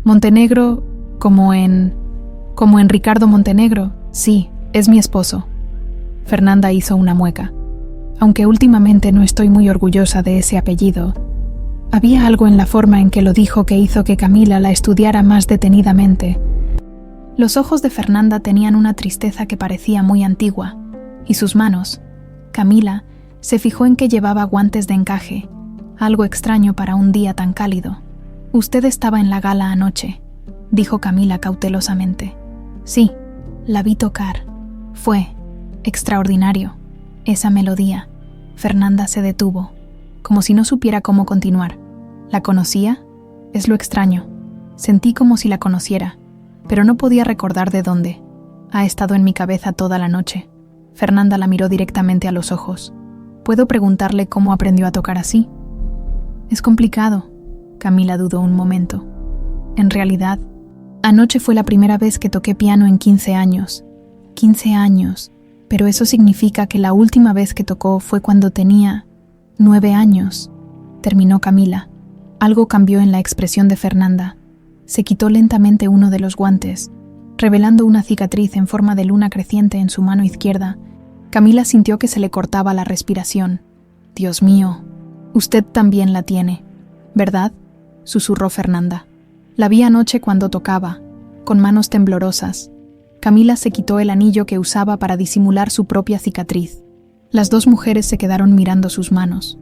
Speaker 1: «Montenegro, como en Ricardo Montenegro». «Sí, es mi esposo». Fernanda hizo una mueca. «Aunque últimamente no estoy muy orgullosa de ese apellido». Había algo en la forma en que lo dijo que hizo que Camila la estudiara más detenidamente. Los ojos de Fernanda tenían una tristeza que parecía muy antigua, y sus manos. Camila se fijó en que llevaba guantes de encaje, algo extraño para un día tan cálido. «Usted estaba en la gala anoche», dijo Camila cautelosamente. «Sí, la vi tocar. Fue extraordinario. Esa melodía». Fernanda se detuvo, como si no supiera cómo continuar. «¿La conocía? Es lo extraño. Sentí como si la conociera, pero no podía recordar de dónde. Ha estado en mi cabeza toda la noche». Fernanda la miró directamente a los ojos. «¿Puedo preguntarle cómo aprendió a tocar así?» «Es complicado». Camila dudó un momento. «En realidad, anoche fue la primera vez que toqué piano en 15 años. 15 años, pero eso significa que la última vez que tocó fue cuando tenía 9 años, terminó Camila. Algo cambió en la expresión de Fernanda. Se quitó lentamente uno de los guantes, revelando una cicatriz en forma de luna creciente en su mano izquierda. Camila sintió que se le cortaba la respiración. «Dios mío, usted también la tiene, ¿verdad?», susurró Fernanda. «La vi anoche cuando tocaba, con manos temblorosas». Camila se quitó el anillo que usaba para disimular su propia cicatriz. Las dos mujeres se quedaron mirando sus manos,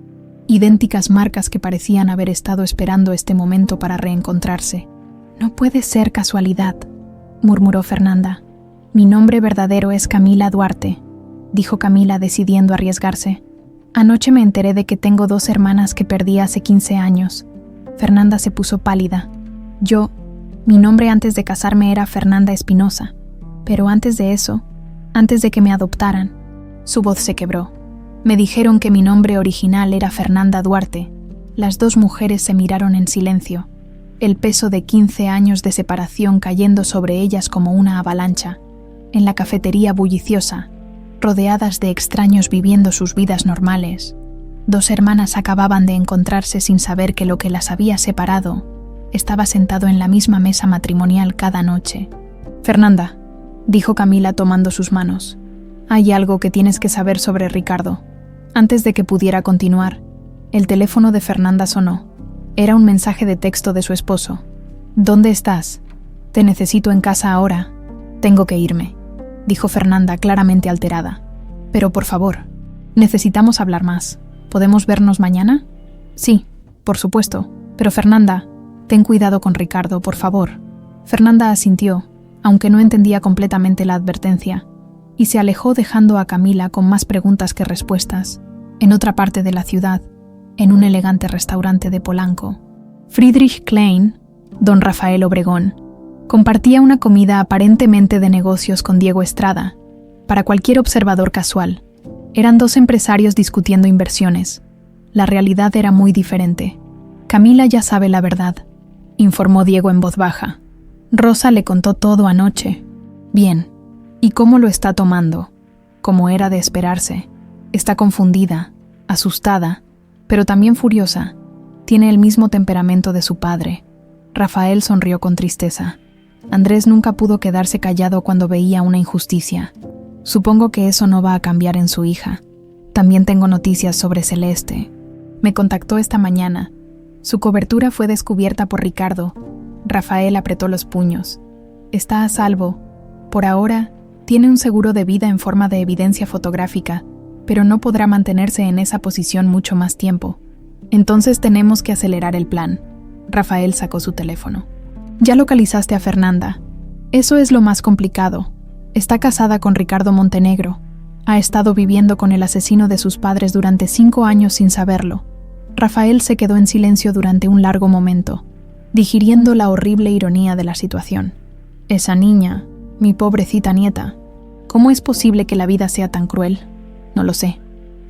Speaker 1: idénticas marcas que parecían haber estado esperando este momento para reencontrarse. «No puede ser casualidad», murmuró Fernanda. «Mi nombre verdadero es Camila Duarte», dijo Camila decidiendo arriesgarse. Anoche me enteré de que tengo 2 hermanas que perdí hace 15 años. Fernanda se puso pálida. Mi nombre antes de casarme era Fernanda Espinosa, pero antes de eso, antes de que me adoptaran, su voz se quebró. Me dijeron que mi nombre original era Fernanda Duarte. Las 2 mujeres se miraron en silencio, el peso de 15 años de separación cayendo sobre ellas como una avalancha. En la cafetería bulliciosa, rodeadas de extraños viviendo sus vidas normales, 2 hermanas acababan de encontrarse sin saber que lo que las había separado estaba sentado en la misma mesa matrimonial cada noche. «Fernanda», dijo Camila tomando sus manos, «hay algo que tienes que saber sobre Ricardo». Antes de que pudiera continuar, el teléfono de Fernanda sonó. Era un mensaje de texto de su esposo. «¿Dónde estás? Te necesito en casa ahora. Tengo que irme», dijo Fernanda claramente alterada. «Pero por favor, necesitamos hablar más. ¿Podemos vernos mañana?» «Sí, por supuesto. Pero Fernanda, ten cuidado con Ricardo, por favor». Fernanda asintió, aunque no entendía completamente la advertencia, y se alejó dejando a Camila con más preguntas que respuestas, en otra parte de la ciudad, en un elegante restaurante de Polanco. Friedrich Klein, don Rafael Obregón, compartía una comida aparentemente de negocios con Diego Estrada. Para cualquier observador casual, eran 2 empresarios discutiendo inversiones. La realidad era muy diferente. «Camila ya sabe la verdad», informó Diego en voz baja. «Rosa le contó todo anoche». «Bien. ¿Y cómo lo está tomando?» Como era de esperarse. Está confundida, asustada, pero también furiosa. Tiene el mismo temperamento de su padre. Rafael sonrió con tristeza. Andrés nunca pudo quedarse callado cuando veía una injusticia. Supongo que eso no va a cambiar en su hija. También tengo noticias sobre Celeste. Me contactó esta mañana. Su cobertura fue descubierta por Ricardo. Rafael apretó los puños. Está a salvo. Por ahora, tiene un seguro de vida en forma de evidencia fotográfica, pero no podrá mantenerse en esa posición mucho más tiempo. Entonces tenemos que acelerar el plan. Rafael sacó su teléfono. «Ya localizaste a Fernanda. Eso es lo más complicado. Está casada con Ricardo Montenegro. Ha estado viviendo con el asesino de sus padres durante 5 años sin saberlo». Rafael se quedó en silencio durante un largo momento, digiriendo la horrible ironía de la situación. «Esa niña, mi pobrecita nieta. ¿Cómo es posible que la vida sea tan cruel? No lo sé,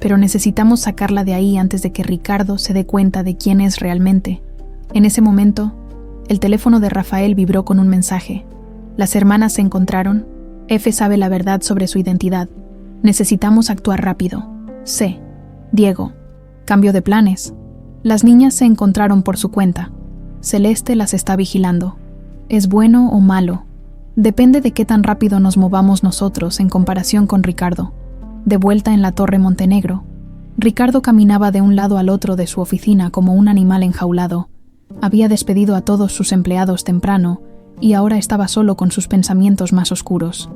Speaker 1: pero necesitamos sacarla de ahí antes de que Ricardo se dé cuenta de quién es realmente». En ese momento, el teléfono de Rafael vibró con un mensaje. Las hermanas se encontraron. F sabe la verdad sobre su identidad. Necesitamos actuar rápido. C. Diego. Cambio de planes. Las niñas se encontraron por su cuenta. Celeste las está vigilando. ¿Es bueno o malo? Depende de qué tan rápido nos movamos nosotros en comparación con Ricardo. De vuelta en la Torre Montenegro, Ricardo caminaba de un lado al otro de su oficina como un animal enjaulado. Había despedido a todos sus empleados temprano y ahora estaba solo con sus pensamientos más oscuros.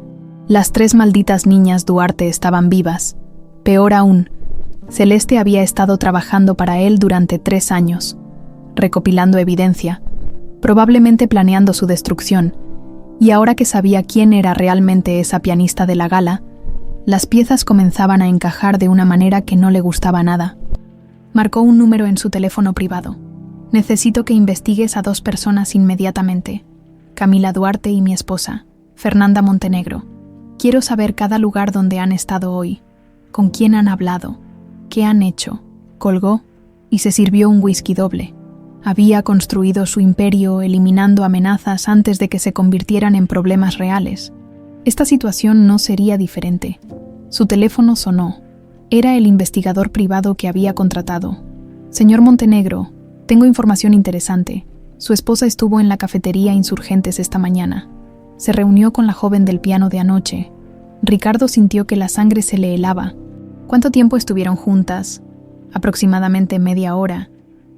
Speaker 1: Las 3 malditas niñas Duarte estaban vivas. Peor aún, Celeste había estado trabajando para él durante 3 años, recopilando evidencia, probablemente planeando su destrucción, y ahora que sabía quién era realmente esa pianista de la gala, las piezas comenzaban a encajar de una manera que no le gustaba nada. Marcó un número en su teléfono privado. «Necesito que investigues a 2 personas inmediatamente. Camila Duarte y mi esposa, Fernanda Montenegro. Quiero saber cada lugar donde han estado hoy, con quién han hablado, qué han hecho». Colgó y se sirvió un whisky doble. Había construido su imperio eliminando amenazas antes de que se convirtieran en problemas reales. Esta situación no sería diferente. Su teléfono sonó. Era el investigador privado que había contratado. «Señor Montenegro, tengo información interesante. Su esposa estuvo en la cafetería Insurgentes esta mañana. Se reunió con la joven del piano de anoche». Ricardo sintió que la sangre se le helaba. ¿Cuánto tiempo estuvieron juntas? Aproximadamente media hora.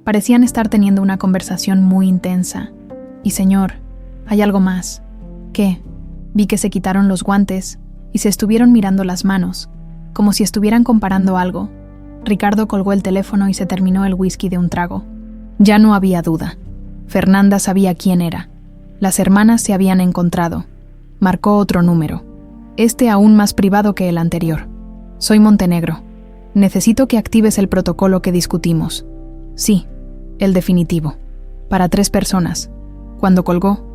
Speaker 1: Parecían estar teniendo una conversación muy intensa. «Y señor, hay algo más». «¿Qué?» Vi que se quitaron los guantes y se estuvieron mirando las manos, como si estuvieran comparando algo. Ricardo colgó el teléfono y se terminó el whisky de un trago. Ya no había duda. Fernanda sabía quién era. Las hermanas se habían encontrado. Marcó otro número, este aún más privado que el anterior. «Soy Montenegro». Necesito que actives el protocolo que discutimos. Sí, el definitivo. Para 3 personas. Cuando colgó,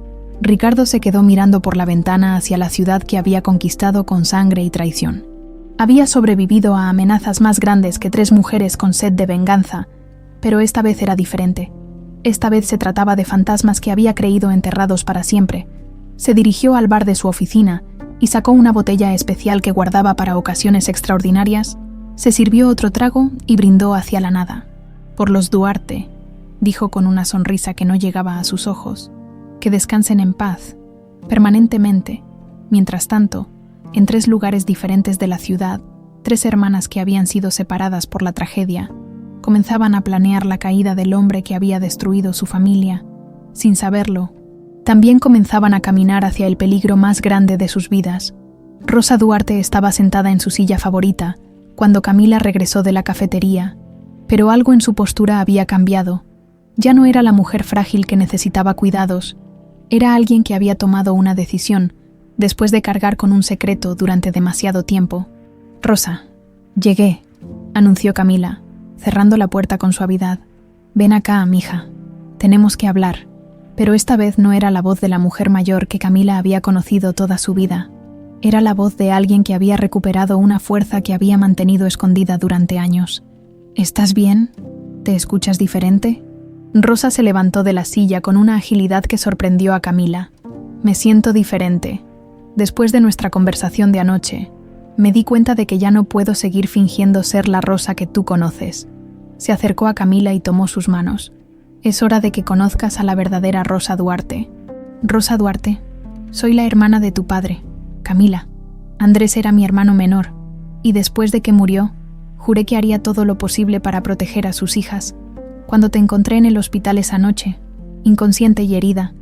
Speaker 1: Ricardo se quedó mirando por la ventana hacia la ciudad que había conquistado con sangre y traición. Había sobrevivido a amenazas más grandes que 3 mujeres con sed de venganza, pero esta vez era diferente. Esta vez se trataba de fantasmas que había creído enterrados para siempre. Se dirigió al bar de su oficina y sacó una botella especial que guardaba para ocasiones extraordinarias, se sirvió otro trago y brindó hacia la nada. Por los Duarte, dijo con una sonrisa que no llegaba a sus ojos, que descansen en paz, permanentemente. Mientras tanto, en 3 lugares diferentes de la ciudad, 3 hermanas que habían sido separadas por la tragedia, comenzaban a planear la caída del hombre que había destruido su familia. Sin saberlo, también comenzaban a caminar hacia el peligro más grande de sus vidas. Rosa Duarte estaba sentada en su silla favorita cuando Camila regresó de la cafetería, pero algo en su postura había cambiado. Ya no era la mujer frágil que necesitaba cuidados, era alguien que había tomado una decisión después de cargar con un secreto durante demasiado tiempo. «Rosa, llegué», anunció Camila, cerrando la puerta con suavidad. «Ven acá, mija. Tenemos que hablar». Pero esta vez no era la voz de la mujer mayor que Camila había conocido toda su vida. Era la voz de alguien que había recuperado una fuerza que había mantenido escondida durante años. «¿Estás bien? ¿Te escuchas diferente?» Rosa se levantó de la silla con una agilidad que sorprendió a Camila. «Me siento diferente. Después de nuestra conversación de anoche, me di cuenta de que ya no puedo seguir fingiendo ser la Rosa que tú conoces». Se acercó a Camila y tomó sus manos. «Es hora de que conozcas a la verdadera Rosa Duarte». «Rosa Duarte, soy la hermana de tu padre, Camila. Andrés era mi hermano menor, y después de que murió, juré que haría todo lo posible para proteger a sus hijas. Cuando te encontré en el hospital esa noche, inconsciente y herida,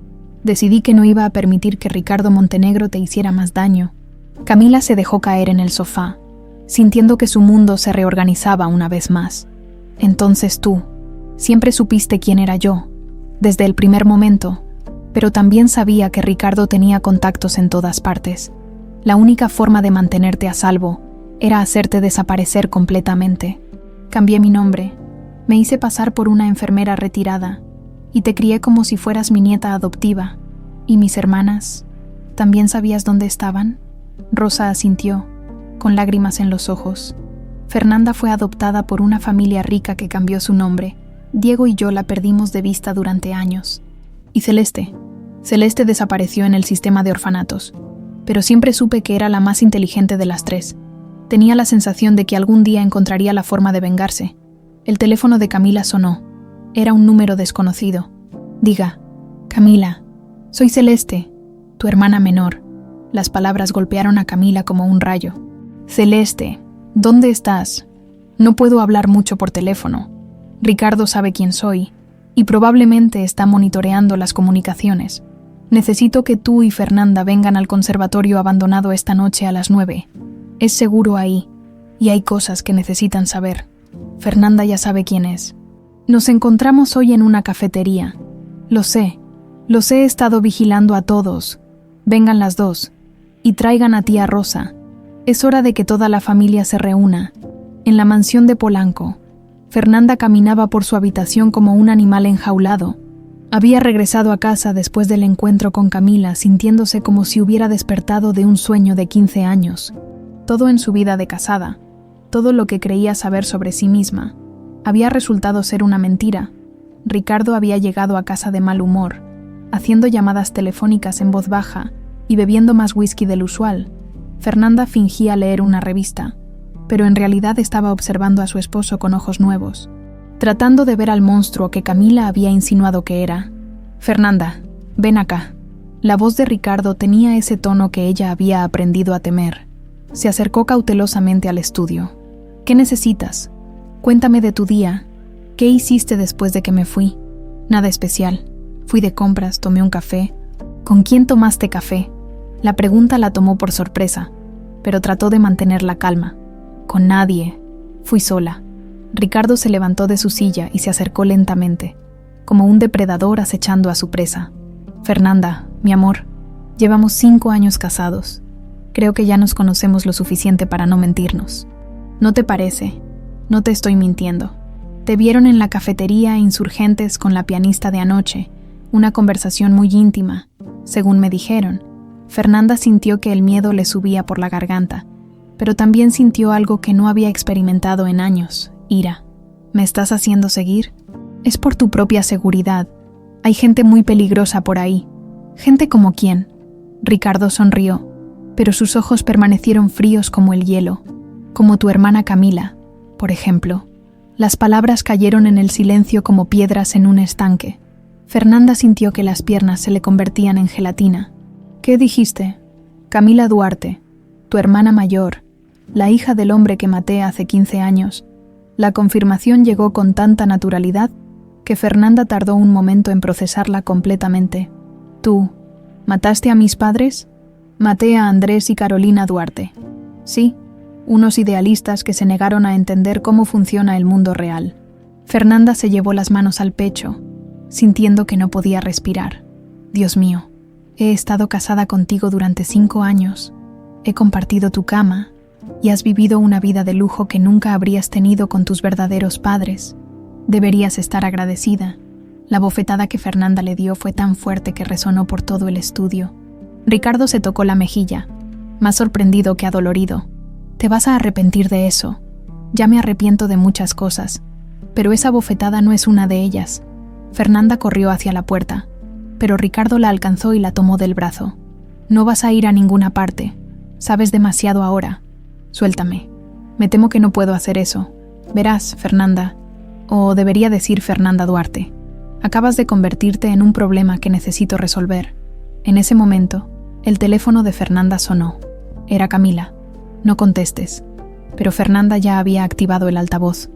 Speaker 1: decidí que no iba a permitir que Ricardo Montenegro te hiciera más daño». Camila se dejó caer en el sofá, sintiendo que su mundo se reorganizaba una vez más. «Entonces tú, siempre supiste quién era yo, desde el primer momento, pero también sabía que Ricardo tenía contactos en todas partes. La única forma de mantenerte a salvo era hacerte desaparecer completamente. Cambié mi nombre, me hice pasar por una enfermera retirada y te crié como si fueras mi nieta adoptiva. ¿Y mis hermanas? ¿También sabías dónde estaban?». Rosa asintió, con lágrimas en los ojos. Fernanda fue adoptada por una familia rica que cambió su nombre. Diego y yo la perdimos de vista durante años. Y Celeste desapareció en el sistema de orfanatos, pero siempre supe que era la más inteligente de las 3. Tenía la sensación de que algún día encontraría la forma de vengarse. El teléfono de Camila sonó. Era un número desconocido. «Diga, Camila, soy Celeste, tu hermana menor». Las palabras golpearon a Camila como un rayo. «Celeste, ¿dónde estás? No puedo hablar mucho por teléfono. Ricardo sabe quién soy y probablemente está monitoreando las comunicaciones. Necesito que tú y Fernanda vengan al conservatorio abandonado esta noche a las 9. Es seguro ahí y hay cosas que necesitan saber. Fernanda ya sabe quién es. Nos encontramos hoy en una cafetería. Los he estado vigilando a todos. Vengan las 2 y traigan a tía Rosa. Es hora de que toda la familia se reúna. En la mansión de Polanco». Fernanda caminaba por su habitación como un animal enjaulado. Había regresado a casa después del encuentro con Camila, sintiéndose como si hubiera despertado de un sueño de 15 años. Todo en su vida de casada, todo lo que creía saber sobre sí misma, había resultado ser una mentira. Ricardo había llegado a casa de mal humor, haciendo llamadas telefónicas en voz baja y bebiendo más whisky del usual. Fernanda fingía leer una revista, pero en realidad estaba observando a su esposo con ojos nuevos, tratando de ver al monstruo que Camila había insinuado que era. «Fernanda, ven acá». La voz de Ricardo tenía ese tono que ella había aprendido a temer. Se acercó cautelosamente al estudio. «¿Qué necesitas? Cuéntame de tu día. ¿Qué hiciste después de que me fui?» «Nada especial. Fui de compras, tomé un café». «¿Con quién tomaste café?». La pregunta la tomó por sorpresa, pero trató de mantener la calma. «Con nadie. Fui sola». Ricardo se levantó de su silla y se acercó lentamente, como un depredador acechando a su presa. «Fernanda, mi amor, llevamos 5 años casados. Creo que ya nos conocemos lo suficiente para no mentirnos. ¿No te parece? No te estoy mintiendo. Te vieron en la cafetería Insurgentes con la pianista de anoche, una conversación muy íntima. Según me dijeron, Fernanda sintió que el miedo le subía por la garganta, pero también sintió algo que no había experimentado en años: ira. ¿Me estás haciendo seguir? Es por tu propia seguridad. Hay gente muy peligrosa por ahí. ¿Gente como quién? Ricardo sonrió, pero sus ojos permanecieron fríos como el hielo. Como tu hermana Camila, por ejemplo. Las palabras cayeron en el silencio como piedras en un estanque. Fernanda sintió que las piernas se le convertían en gelatina. ¿Qué dijiste? Camila Duarte, tu hermana mayor, la hija del hombre que maté hace 15 años. La confirmación llegó con tanta naturalidad que Fernanda tardó un momento en procesarla completamente. ¿Tú mataste a mis padres? Maté a Andrés y Carolina Duarte. Sí, unos idealistas que se negaron a entender cómo funciona el mundo real. Fernanda se llevó las manos al pecho, sintiendo que no podía respirar. Dios mío, he estado casada contigo durante 5 años. He compartido tu cama y has vivido una vida de lujo que nunca habrías tenido con tus verdaderos padres. Deberías estar agradecida. La bofetada que Fernanda le dio fue tan fuerte que resonó por todo el estudio. Ricardo se tocó la mejilla, más sorprendido que adolorido. Te vas a arrepentir de eso. Ya me arrepiento de muchas cosas, pero esa bofetada no es una de ellas. Fernanda corrió hacia la puerta, pero Ricardo la alcanzó y la tomó del brazo. No vas a ir a ninguna parte. Sabes demasiado ahora. Suéltame. Me temo que no puedo hacer eso. Verás, Fernanda, o debería decir Fernanda Duarte, acabas de convertirte en un problema que necesito resolver. En ese momento, el teléfono de Fernanda sonó. Era Camila. No contestes. Pero Fernanda ya había activado el altavoz.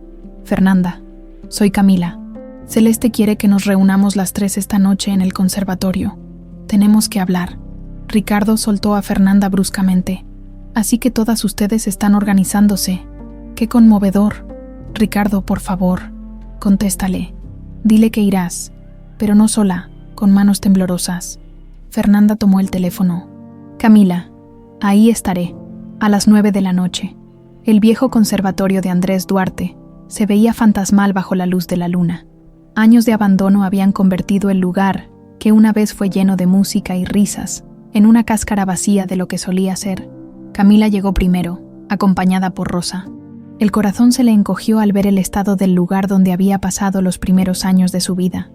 Speaker 1: Fernanda, soy Camila. Celeste quiere que nos reunamos las 3 esta noche en el conservatorio. Tenemos que hablar. Ricardo soltó a Fernanda bruscamente. Así que todas ustedes están organizándose. ¡Qué conmovedor! Ricardo, por favor, contéstale. Dile que irás, pero no sola, con manos temblorosas. Fernanda tomó el teléfono. Camila, ahí estaré, a las 9 de la noche. El viejo conservatorio de Andrés Duarte se veía fantasmal bajo la luz de la luna. Años de abandono habían convertido el lugar, que una vez fue lleno de música y risas, en una cáscara vacía de lo que solía ser. Camila llegó primero, acompañada por Rosa. El corazón se le encogió al ver el estado del lugar donde había pasado los primeros años de su vida.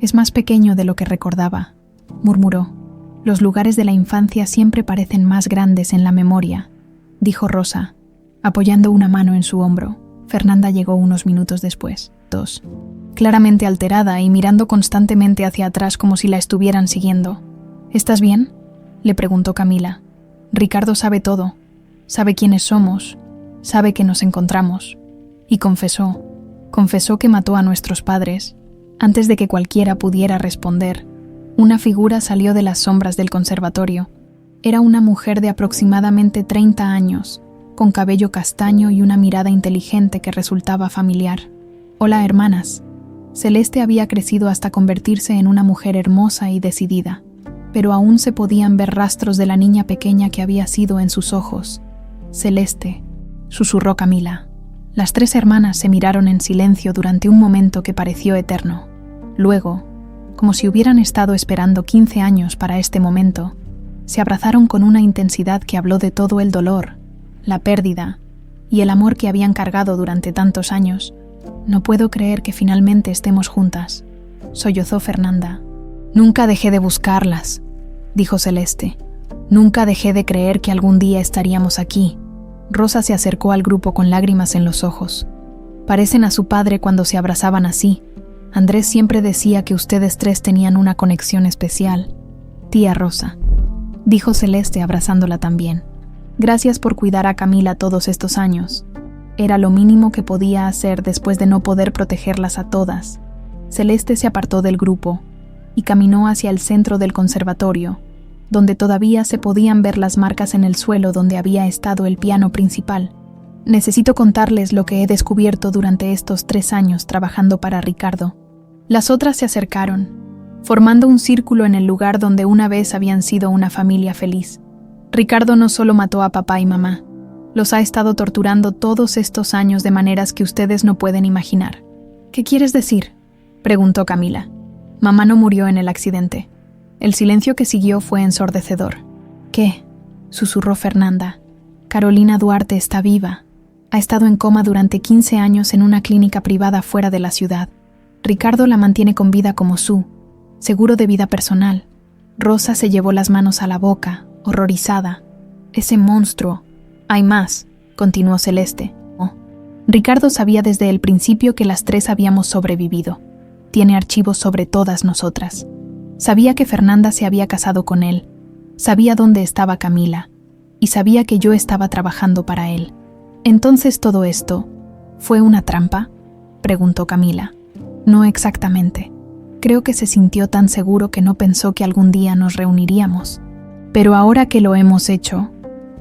Speaker 1: Es más pequeño de lo que recordaba, murmuró. Los lugares de la infancia siempre parecen más grandes en la memoria, dijo Rosa, apoyando una mano en su hombro. Fernanda llegó unos minutos después. 2. Claramente alterada y mirando constantemente hacia atrás como si la estuvieran siguiendo. ¿Estás bien?, le preguntó Camila. Ricardo sabe todo. Sabe quiénes somos. Sabe que nos encontramos. Y confesó que mató a nuestros padres. Antes de que cualquiera pudiera responder, una figura salió de las sombras del conservatorio. Era una mujer de aproximadamente 30 años, con cabello castaño y una mirada inteligente que resultaba familiar. Hola, hermanas. Celeste había crecido hasta convertirse en una mujer hermosa y decidida, pero aún se podían ver rastros de la niña pequeña que había sido en sus ojos. Celeste, susurró Camila. Las 3 hermanas se miraron en silencio durante un momento que pareció eterno. Luego, como si hubieran estado esperando 15 años para este momento, se abrazaron con una intensidad que habló de todo el dolor, la pérdida y el amor que habían cargado durante tantos años. No puedo creer que finalmente estemos juntas, sollozó Fernanda. Nunca dejé de buscarlas, dijo Celeste. Nunca dejé de creer que algún día estaríamos aquí. Rosa se acercó al grupo con lágrimas en los ojos. Parecen a su padre cuando se abrazaban así. Andrés siempre decía que ustedes 3 tenían una conexión especial. Tía Rosa, dijo Celeste abrazándola también. Gracias por cuidar a Camila todos estos años. Era lo mínimo que podía hacer después de no poder protegerlas a todas. Celeste se apartó del grupo y caminó hacia el centro del conservatorio, donde todavía se podían ver las marcas en el suelo donde había estado el piano principal. Necesito contarles lo que he descubierto durante estos 3 años trabajando para Ricardo. Las otras se acercaron, formando un círculo en el lugar donde una vez habían sido una familia feliz. Ricardo no solo mató a papá y mamá, Los ha estado torturando todos estos años de maneras que ustedes no pueden imaginar. ¿Qué quieres decir?, preguntó Camila. Mamá no murió en el accidente. El silencio que siguió fue ensordecedor. ¿Qué?, susurró Fernanda. Carolina Duarte está viva. Ha estado en coma durante 15 años en una clínica privada fuera de la ciudad. Ricardo la mantiene con vida como su seguro de vida personal. Rosa se llevó las manos a la boca, horrorizada. Ese monstruo. Hay más, continuó Celeste. Oh. Ricardo sabía desde el principio que las tres habíamos sobrevivido. Tiene archivos sobre todas nosotras. Sabía que Fernanda se había casado con él. Sabía dónde estaba Camila. Y sabía que yo estaba trabajando para él. Entonces, ¿todo esto fue una trampa?, preguntó Camila. No exactamente. Creo que se sintió tan seguro que no pensó que algún día nos reuniríamos. Pero ahora que lo hemos hecho,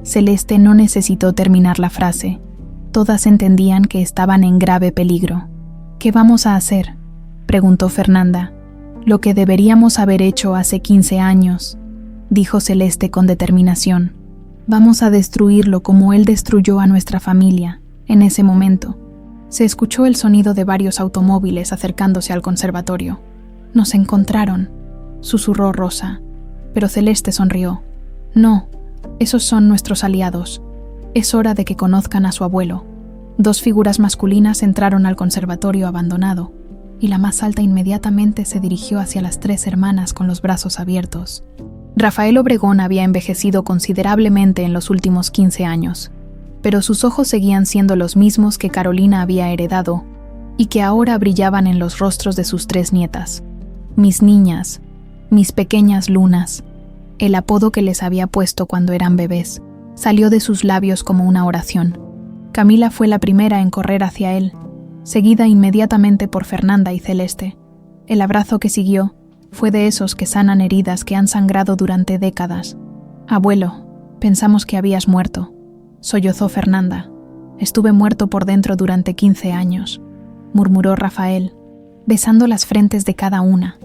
Speaker 1: Celeste no necesitó terminar la frase. Todas entendían que estaban en grave peligro. ¿Qué vamos a hacer?, preguntó Fernanda. Lo que deberíamos haber hecho hace 15 años, dijo Celeste con determinación. Vamos a destruirlo como él destruyó a nuestra familia, en ese momento. Se escuchó el sonido de varios automóviles acercándose al conservatorio. Nos encontraron, susurró Rosa, pero Celeste sonrió. No, esos son nuestros aliados. Es hora de que conozcan a su abuelo. 2 figuras masculinas entraron al conservatorio abandonado, y la más alta inmediatamente se dirigió hacia las 3 hermanas con los brazos abiertos. Rafael Obregón había envejecido considerablemente en los últimos 15 años, pero sus ojos seguían siendo los mismos que Carolina había heredado y que ahora brillaban en los rostros de sus 3 nietas. Mis niñas, mis pequeñas lunas, el apodo que les había puesto cuando eran bebés, salió de sus labios como una oración. Camila fue la primera en correr hacia él, seguida inmediatamente por Fernanda y Celeste. El abrazo que siguió fue de esos que sanan heridas que han sangrado durante décadas. Abuelo, pensamos que habías muerto, sollozó Fernanda. Estuve muerto por dentro durante 15 años, murmuró Rafael, besando las frentes de cada una.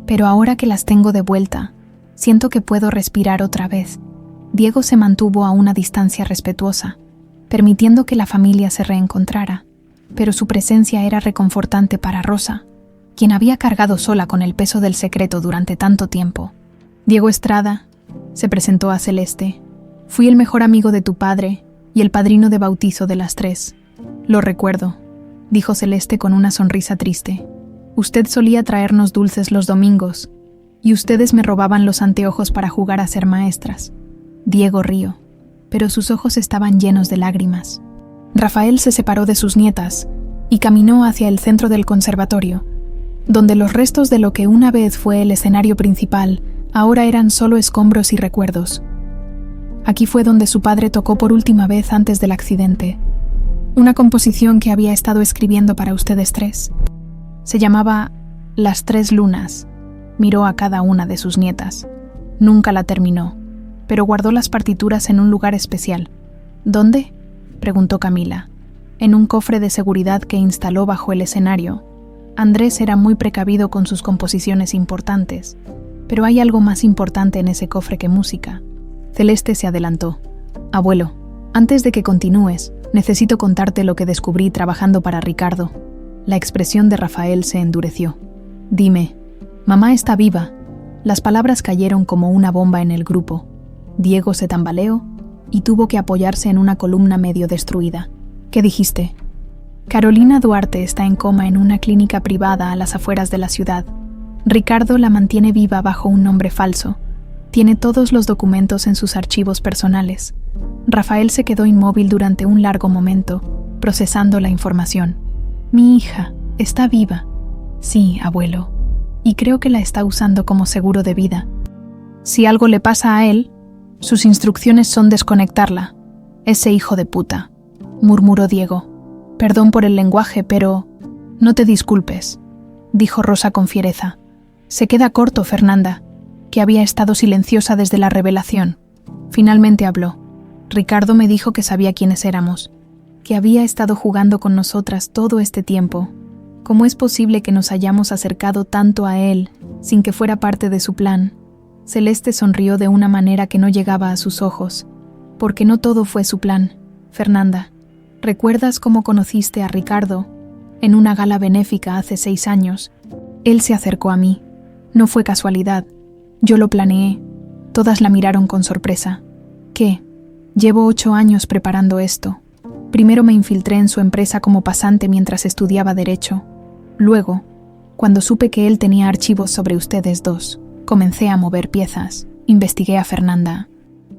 Speaker 1: Pero ahora que las tengo de vuelta, siento que puedo respirar otra vez. Diego se mantuvo a una distancia respetuosa, permitiendo que la familia se reencontrara, pero su presencia era reconfortante para Rosa, quien había cargado sola con el peso del secreto durante tanto tiempo. Diego Estrada, se presentó a Celeste. Fui el mejor amigo de tu padre y el padrino de bautizo de las 3. Lo recuerdo, dijo Celeste con una sonrisa triste. Usted solía traernos dulces los domingos, y ustedes me robaban los anteojos para jugar a ser maestras. Diego rió, pero sus ojos estaban llenos de lágrimas. Rafael se separó de sus nietas y caminó hacia el centro del conservatorio, donde los restos de lo que una vez fue el escenario principal ahora eran solo escombros y recuerdos. Aquí fue donde su padre tocó por última vez antes del accidente, una composición que había estado escribiendo para ustedes 3. Se llamaba Las 3 lunas. Miró a cada una de sus nietas. Nunca la terminó, pero guardó las partituras en un lugar especial. ¿Dónde?, preguntó Camila. En un cofre de seguridad que instaló bajo el escenario. Andrés era muy precavido con sus composiciones importantes, pero hay algo más importante en ese cofre que música. Celeste se adelantó. Abuelo, antes de que continúes, necesito contarte lo que descubrí trabajando para Ricardo. La expresión de Rafael se endureció. Dime, mamá está viva. Las palabras cayeron como una bomba en el grupo. Diego se tambaleó y tuvo que apoyarse en una columna medio destruida. ¿Qué dijiste? Carolina Duarte está en coma en una clínica privada a las afueras de la ciudad. Ricardo la mantiene viva bajo un nombre falso. Tiene todos los documentos en sus archivos personales. Rafael se quedó inmóvil durante un largo momento, procesando la información. Mi hija está viva. Sí, abuelo. Y creo que la está usando como seguro de vida. Si algo le pasa a él, sus instrucciones son desconectarla. Ese hijo de puta, murmuró Diego. Perdón por el lenguaje, pero no te disculpes, dijo Rosa con fiereza. Se queda corto, Fernanda, que había estado silenciosa desde la revelación. Finalmente habló. Ricardo me dijo que sabía quiénes éramos, que había estado jugando con nosotras todo este tiempo. ¿Cómo es posible que nos hayamos acercado tanto a él sin que fuera parte de su plan? Celeste sonrió de una manera que no llegaba a sus ojos, porque no todo fue su plan. Fernanda, ¿recuerdas cómo conociste a Ricardo en una gala benéfica hace 6 años? Él se acercó a mí. No fue casualidad. Yo lo planeé. Todas la miraron con sorpresa. ¿Qué? Llevo 8 años preparando esto. Primero me infiltré en su empresa como pasante mientras estudiaba Derecho. Luego, cuando supe que él tenía archivos sobre ustedes dos, comencé a mover piezas. Investigué a Fernanda.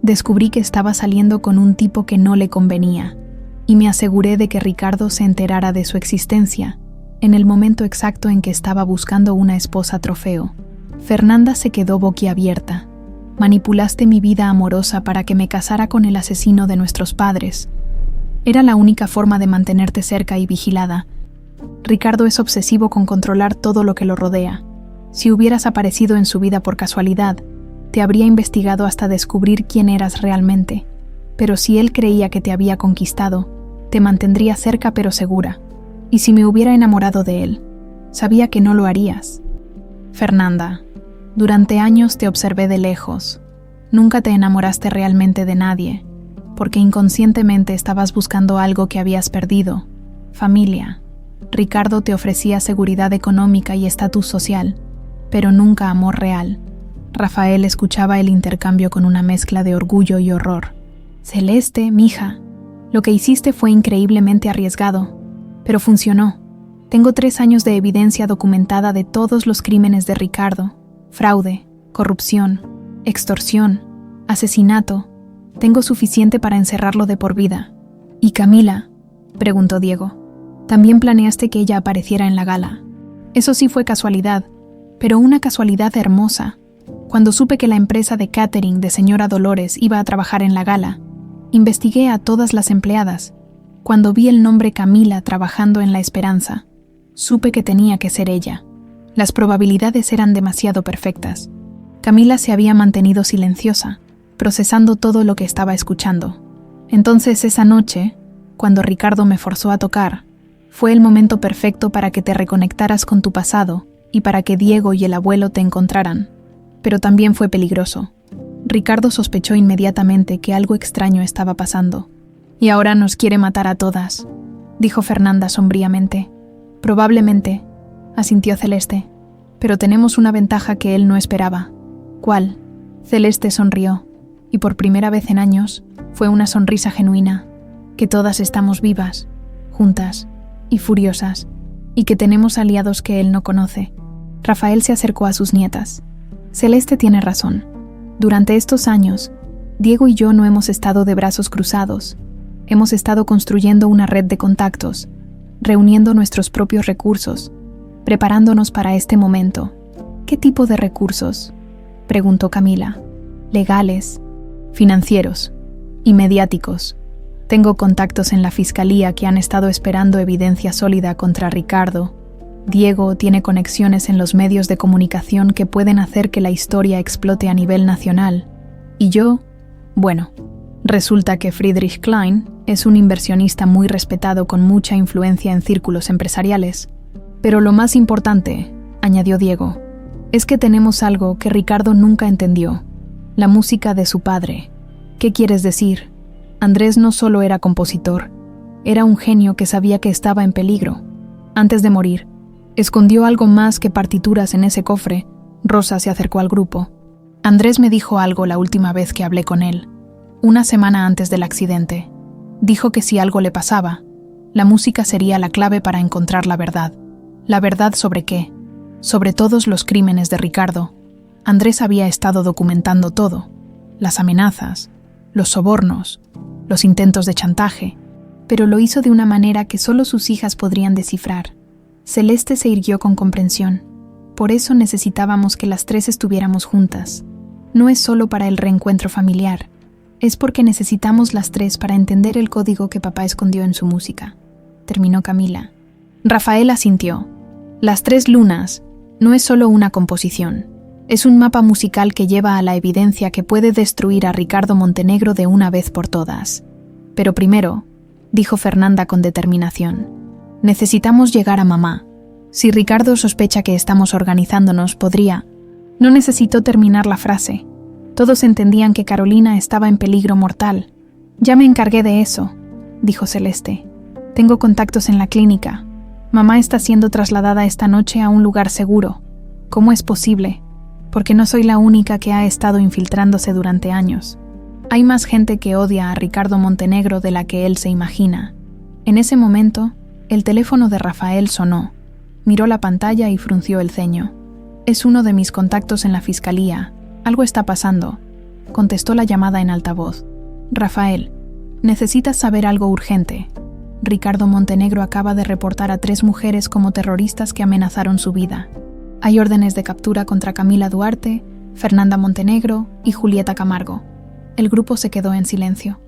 Speaker 1: Descubrí que estaba saliendo con un tipo que no le convenía, y me aseguré de que Ricardo se enterara de su existencia, en el momento exacto en que estaba buscando una esposa trofeo. Fernanda se quedó boquiabierta. Manipulaste mi vida amorosa para que me casara con el asesino de nuestros padres. Era la única forma de mantenerte cerca y vigilada. Ricardo es obsesivo con controlar todo lo que lo rodea. Si hubieras aparecido en su vida por casualidad, te habría investigado hasta descubrir quién eras realmente. Pero si él creía que te había conquistado, te mantendría cerca pero segura. Y si me hubiera enamorado de él, sabía que no lo harías. Fernanda, durante años te observé de lejos. Nunca te enamoraste realmente de nadie, porque inconscientemente estabas buscando algo que habías perdido: familia. Ricardo te ofrecía seguridad económica y estatus social, pero nunca amor real. Rafael escuchaba el intercambio con una mezcla de orgullo y horror. Celeste, mija, lo que hiciste fue increíblemente arriesgado, pero funcionó. Tengo 3 años de evidencia documentada de todos los crímenes de Ricardo: fraude, corrupción, extorsión, asesinato. Tengo suficiente para encerrarlo de por vida. ¿Y Camila?, preguntó Diego. También planeaste que ella apareciera en la gala. Eso sí fue casualidad, pero una casualidad hermosa. Cuando supe que la empresa de catering de señora Dolores iba a trabajar en la gala, investigué a todas las empleadas. Cuando vi el nombre Camila trabajando en La Esperanza, supe que tenía que ser ella. Las probabilidades eran demasiado perfectas. Camila se había mantenido silenciosa, procesando todo lo que estaba escuchando. Entonces esa noche, cuando Ricardo me forzó a tocar, fue el momento perfecto para que te reconectaras con tu pasado y para que Diego y el abuelo te encontraran. Pero también fue peligroso. Ricardo sospechó inmediatamente que algo extraño estaba pasando. Y ahora nos quiere matar a todas, dijo Fernanda sombríamente. Probablemente, asintió Celeste, pero tenemos una ventaja que él no esperaba. ¿Cuál? Celeste sonrió, y por primera vez en años fue una sonrisa genuina. Que todas estamos vivas, juntas y furiosas, y que tenemos aliados que él no conoce. Rafael se acercó a sus nietas. Celeste tiene razón. Durante estos años, Diego y yo no hemos estado de brazos cruzados. Hemos estado construyendo una red de contactos, reuniendo nuestros propios recursos, preparándonos para este momento. ¿Qué tipo de recursos?, preguntó Camila. Legales, financieros y mediáticos. Tengo contactos en la fiscalía que han estado esperando evidencia sólida contra Ricardo. Diego tiene conexiones en los medios de comunicación que pueden hacer que la historia explote a nivel nacional. Y yo, bueno, resulta que Friedrich Klein es un inversionista muy respetado con mucha influencia en círculos empresariales. Pero lo más importante, añadió Diego, es que tenemos algo que Ricardo nunca entendió: la música de su padre. ¿Qué quieres decir? Andrés no solo era compositor, era un genio que sabía que estaba en peligro. Antes de morir, escondió algo más que partituras en ese cofre. Rosa se acercó al grupo. Andrés me dijo algo la última vez que hablé con él, una semana antes del accidente. Dijo que si algo le pasaba, la música sería la clave para encontrar la verdad. ¿La verdad sobre qué? Sobre todos los crímenes de Ricardo. Andrés había estado documentando todo: las amenazas, los sobornos, los intentos de chantaje, pero lo hizo de una manera que solo sus hijas podrían descifrar. Celeste se irguió con comprensión. Por eso necesitábamos que las 3 estuviéramos juntas. No es solo para el reencuentro familiar, es porque necesitamos las 3 para entender el código que papá escondió en su música, terminó Camila. Rafael asintió. Las 3 lunas no es solo una composición, es un mapa musical que lleva a la evidencia que puede destruir a Ricardo Montenegro de una vez por todas. Pero primero, dijo Fernanda con determinación, necesitamos llegar a mamá. Si Ricardo sospecha que estamos organizándonos, podría... No necesitó terminar la frase. Todos entendían que Carolina estaba en peligro mortal. Ya me encargué de eso. dijo Celeste. Tengo contactos en la clínica. Mamá está siendo trasladada esta noche a un lugar seguro. ¿Cómo es posible? Porque no soy la única que ha estado infiltrándose durante años. Hay más gente que odia a Ricardo Montenegro de la que él se imagina. En ese momento, el teléfono de Rafael sonó. Miró la pantalla y frunció el ceño. Es uno de mis contactos en la fiscalía. Algo está pasando. Contestó la llamada en altavoz. Rafael, necesitas saber algo urgente. Ricardo Montenegro acaba de reportar a 3 mujeres como terroristas que amenazaron su vida. Hay órdenes de captura contra Camila Duarte, Fernanda Montenegro y Julieta Camargo. El grupo se quedó en silencio.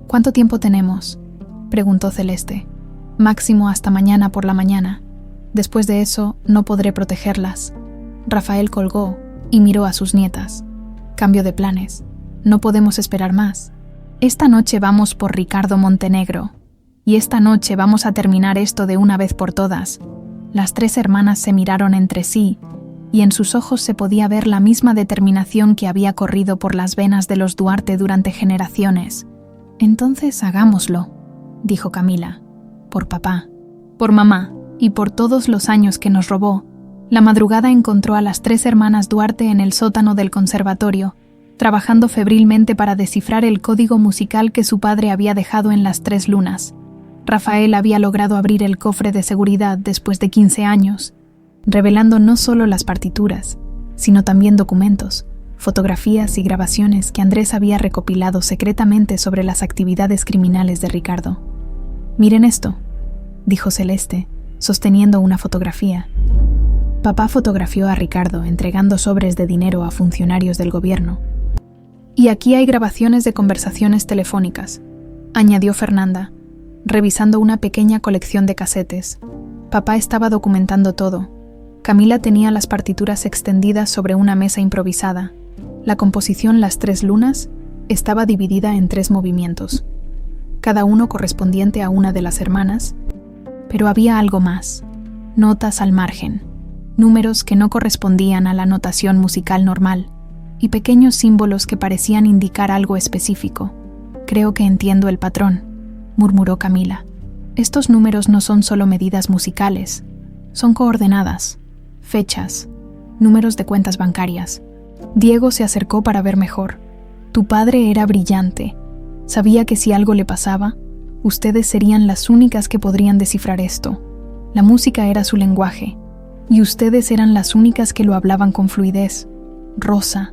Speaker 1: ¿Cuánto tiempo tenemos?, preguntó Celeste. Máximo hasta mañana por la mañana. Después de eso, no podré protegerlas. Rafael colgó y miró a sus nietas. Cambio de planes. No podemos esperar más. Esta noche vamos por Ricardo Montenegro. Y esta noche vamos a terminar esto de una vez por todas. Las 3 hermanas se miraron entre sí, y en sus ojos se podía ver la misma determinación que había corrido por las venas de los Duarte durante generaciones. Entonces hagámoslo, dijo Camila. Por papá, por mamá y por todos los años que nos robó. La madrugada encontró a las 3 hermanas Duarte en el sótano del conservatorio, trabajando febrilmente para descifrar el código musical que su padre había dejado en las 3 lunas. Rafael había logrado abrir el cofre de seguridad después de 15 años, revelando no solo las partituras, sino también documentos, fotografías y grabaciones que Andrés había recopilado secretamente sobre las actividades criminales de Ricardo. «Miren esto», dijo Celeste, sosteniendo una fotografía. Papá fotografió a Ricardo entregando sobres de dinero a funcionarios del gobierno. «Y aquí hay grabaciones de conversaciones telefónicas», añadió Fernanda, revisando una pequeña colección de casetes. Papá estaba documentando todo. Camila tenía las partituras extendidas sobre una mesa improvisada. La composición Las 3 lunas estaba dividida en 3 movimientos, cada uno correspondiente a una de las hermanas, pero había algo más, notas al margen, números que no correspondían a la notación musical normal, y pequeños símbolos que parecían indicar algo específico. Creo que entiendo el patrón, murmuró Camila. Estos números no son solo medidas musicales, son coordenadas, fechas, números de cuentas bancarias. Diego se acercó para ver mejor. Tu padre era brillante. Sabía que si algo le pasaba, ustedes serían las únicas que podrían descifrar esto. La música era su lenguaje, y ustedes eran las únicas que lo hablaban con fluidez. Rosa,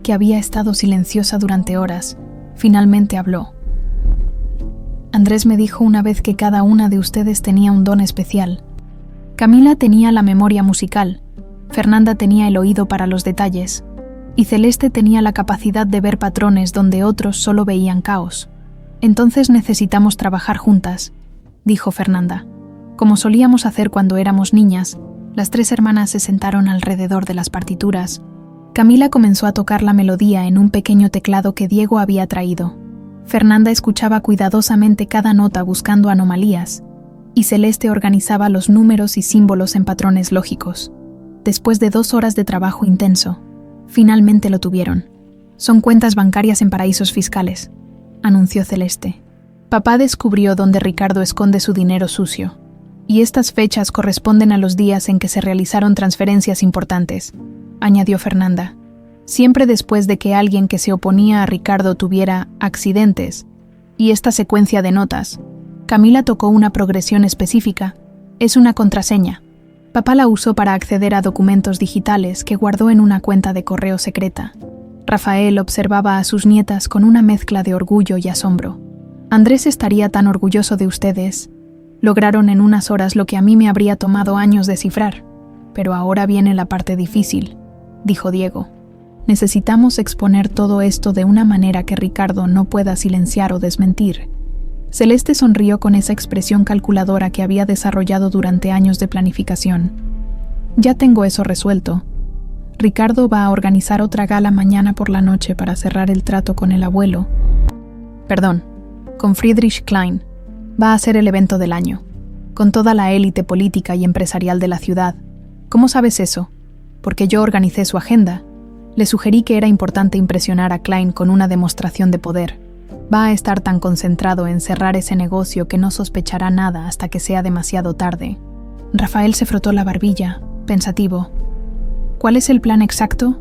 Speaker 1: que había estado silenciosa durante horas, finalmente habló. Andrés me dijo una vez que cada una de ustedes tenía un don especial. Camila tenía la memoria musical, Fernanda tenía el oído para los detalles, y Celeste tenía la capacidad de ver patrones donde otros solo veían caos. Entonces necesitamos trabajar juntas, dijo Fernanda. Como solíamos hacer cuando éramos niñas, las 3 hermanas se sentaron alrededor de las partituras. Camila comenzó a tocar la melodía en un pequeño teclado que Diego había traído. Fernanda escuchaba cuidadosamente cada nota buscando anomalías, y Celeste organizaba los números y símbolos en patrones lógicos. Después de 2 horas de trabajo intenso, finalmente lo tuvieron. Son cuentas bancarias en paraísos fiscales, anunció Celeste. Papá descubrió dónde Ricardo esconde su dinero sucio, y estas fechas corresponden a los días en que se realizaron transferencias importantes, añadió Fernanda. Siempre después de que alguien que se oponía a Ricardo tuviera accidentes, y esta secuencia de notas. Camila tocó una progresión específica. Es una contraseña. Papá la usó para acceder a documentos digitales que guardó en una cuenta de correo secreta. Rafael observaba a sus nietas con una mezcla de orgullo y asombro. Andrés estaría tan orgulloso de ustedes. Lograron en unas horas lo que a mí me habría tomado años descifrar. Pero ahora viene la parte difícil, dijo Diego. Necesitamos exponer todo esto de una manera que Ricardo no pueda silenciar o desmentir. Celeste sonrió con esa expresión calculadora que había desarrollado durante años de planificación. Ya tengo eso resuelto. Ricardo va a organizar otra gala mañana por la noche para cerrar el trato con el abuelo. Con Friedrich Klein. Va a ser el evento del año, con toda la élite política y empresarial de la ciudad. ¿Cómo sabes eso? Porque yo organicé su agenda. Le sugerí que era importante impresionar a Klein con una demostración de poder. Va a estar tan concentrado en cerrar ese negocio que no sospechará nada hasta que sea demasiado tarde. Rafael se frotó la barbilla, pensativo. ¿Cuál es el plan exacto?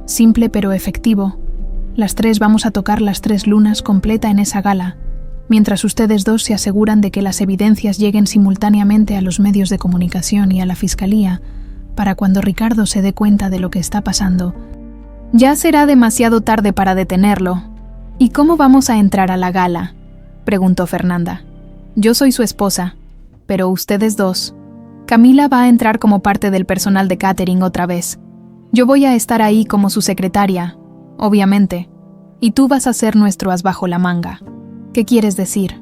Speaker 1: Simple pero efectivo. Las 3 vamos a tocar las 3 lunas completa en esa gala, mientras ustedes 2 se aseguran de que las evidencias lleguen simultáneamente a los medios de comunicación y a la fiscalía, para cuando Ricardo se dé cuenta de lo que está pasando. Ya será demasiado tarde para detenerlo. ¿Y cómo vamos a entrar a la gala?, preguntó Fernanda. Yo soy su esposa, pero ustedes 2. Camila va a entrar como parte del personal de catering otra vez. Yo voy a estar ahí como su secretaria, obviamente, y tú vas a ser nuestro as bajo la manga. ¿Qué quieres decir?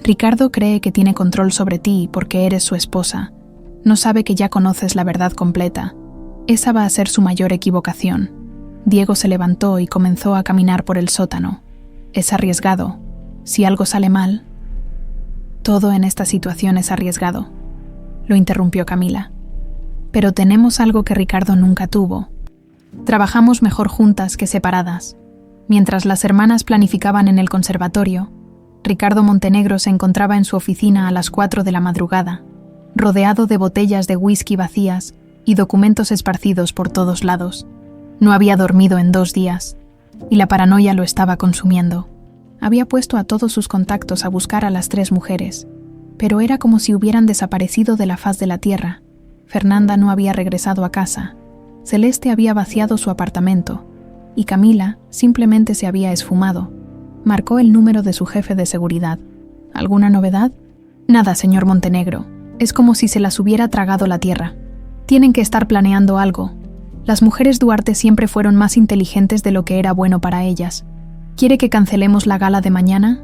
Speaker 1: Ricardo cree que tiene control sobre ti porque eres su esposa. No sabe que ya conoces la verdad completa. Esa va a ser su mayor equivocación. Diego se levantó y comenzó a caminar por el sótano. Es arriesgado. Si algo sale mal... Todo en esta situación es arriesgado, lo interrumpió Camila. Pero tenemos algo que Ricardo nunca tuvo. Trabajamos mejor juntas que separadas. Mientras las hermanas planificaban en el conservatorio, Ricardo Montenegro se encontraba en su oficina a las 4 de la madrugada, rodeado de botellas de whisky vacías y documentos esparcidos por todos lados. No había dormido en 2 días, y la paranoia lo estaba consumiendo. Había puesto a todos sus contactos a buscar a las 3 mujeres, pero era como si hubieran desaparecido de la faz de la tierra. Fernanda no había regresado a casa, Celeste había vaciado su apartamento, y Camila simplemente se había esfumado. Marcó el número de su jefe de seguridad. ¿Alguna novedad? Nada, señor Montenegro. Es como si se las hubiera tragado la tierra. Tienen que estar planeando algo. Las mujeres Duarte siempre fueron más inteligentes de lo que era bueno para ellas. ¿Quiere que cancelemos la gala de mañana?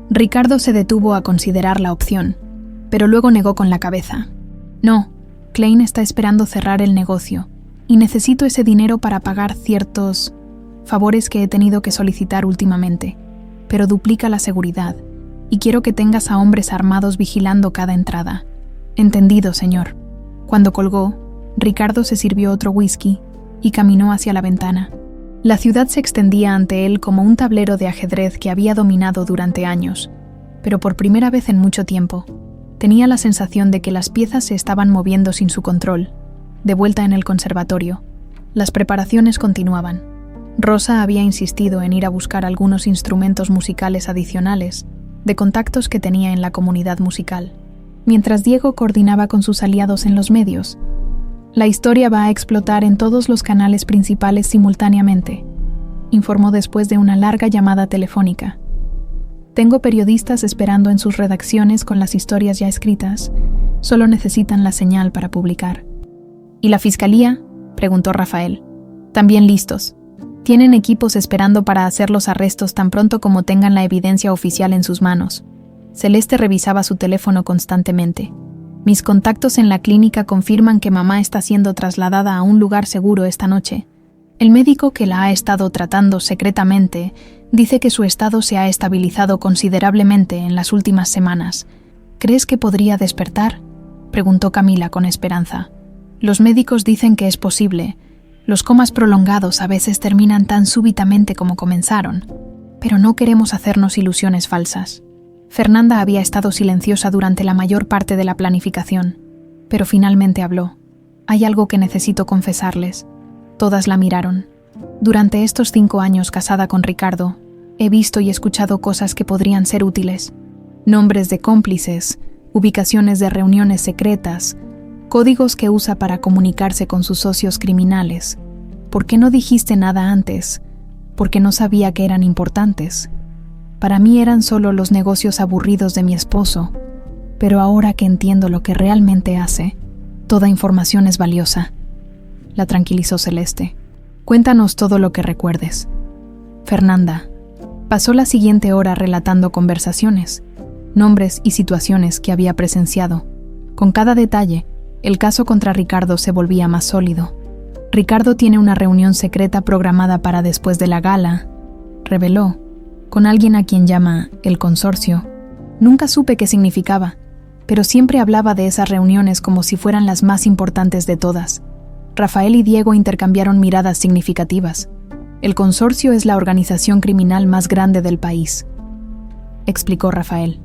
Speaker 1: Ricardo se detuvo a considerar la opción, pero luego negó con la cabeza. No, Klein está esperando cerrar el negocio, y necesito ese dinero para pagar ciertos favores que he tenido que solicitar últimamente, pero duplica la seguridad, y quiero que tengas a hombres armados vigilando cada entrada. Entendido, señor. Cuando colgó, Ricardo se sirvió otro whisky y caminó hacia la ventana. La ciudad se extendía ante él como un tablero de ajedrez que había dominado durante años, pero por primera vez en mucho tiempo, tenía la sensación de que las piezas se estaban moviendo sin su control. De vuelta en el conservatorio, las preparaciones continuaban. Rosa había insistido en ir a buscar algunos instrumentos musicales adicionales de contactos que tenía en la comunidad musical, mientras Diego coordinaba con sus aliados en los medios. La historia va a explotar en todos los canales principales simultáneamente, informó después de una larga llamada telefónica. Tengo periodistas esperando en sus redacciones con las historias ya escritas. Solo necesitan la señal para publicar. ¿Y la fiscalía?, preguntó Rafael. También listos. Tienen equipos esperando para hacer los arrestos tan pronto como tengan la evidencia oficial en sus manos. Celeste revisaba su teléfono constantemente. Mis contactos en la clínica confirman que mamá está siendo trasladada a un lugar seguro esta noche. El médico que la ha estado tratando secretamente dice que su estado se ha estabilizado considerablemente en las últimas semanas. ¿Crees que podría despertar?, preguntó Camila con esperanza. Los médicos dicen que es posible. Los comas prolongados a veces terminan tan súbitamente como comenzaron, pero no queremos hacernos ilusiones falsas. Fernanda había estado silenciosa durante la mayor parte de la planificación, pero finalmente habló. Hay algo que necesito confesarles. Todas la miraron. Durante estos 5 años casada con Ricardo, he visto y escuchado cosas que podrían ser útiles. Nombres de cómplices, ubicaciones de reuniones secretas, códigos que usa para comunicarse con sus socios criminales. ¿Por qué no dijiste nada antes? Porque no sabía que eran importantes. Para mí eran solo los negocios aburridos de mi esposo, pero ahora que entiendo lo que realmente hace, toda información es valiosa. La tranquilizó Celeste. Cuéntanos todo lo que recuerdes. Fernanda pasó la siguiente hora relatando conversaciones, nombres y situaciones que había presenciado. Con cada detalle, el caso contra Ricardo se volvía más sólido. Ricardo tiene una reunión secreta programada para después de la gala, reveló, con alguien a quien llama el consorcio. Nunca supe qué significaba, pero siempre hablaba de esas reuniones como si fueran las más importantes de todas. Rafael y Diego intercambiaron miradas significativas. El consorcio es la organización criminal más grande del país. explicó Rafael.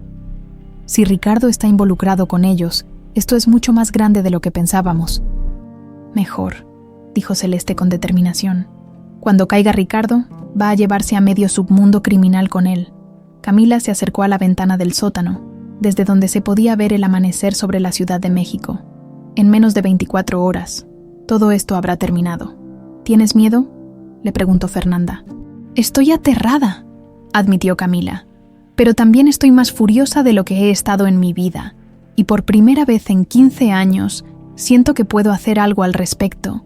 Speaker 1: Si Ricardo está involucrado con ellos, esto es mucho más grande de lo que pensábamos. Mejor, dijo Celeste con determinación. Cuando caiga Ricardo, va a llevarse a medio submundo criminal con él. Camila se acercó a la ventana del sótano, desde donde se podía ver el amanecer sobre la Ciudad de México. En menos de 24 horas, todo esto habrá terminado. ¿Tienes miedo?, le preguntó Fernanda. Estoy aterrada, admitió Camila, pero también estoy más furiosa de lo que he estado en mi vida, y por primera vez en 15 años siento que puedo hacer algo al respecto.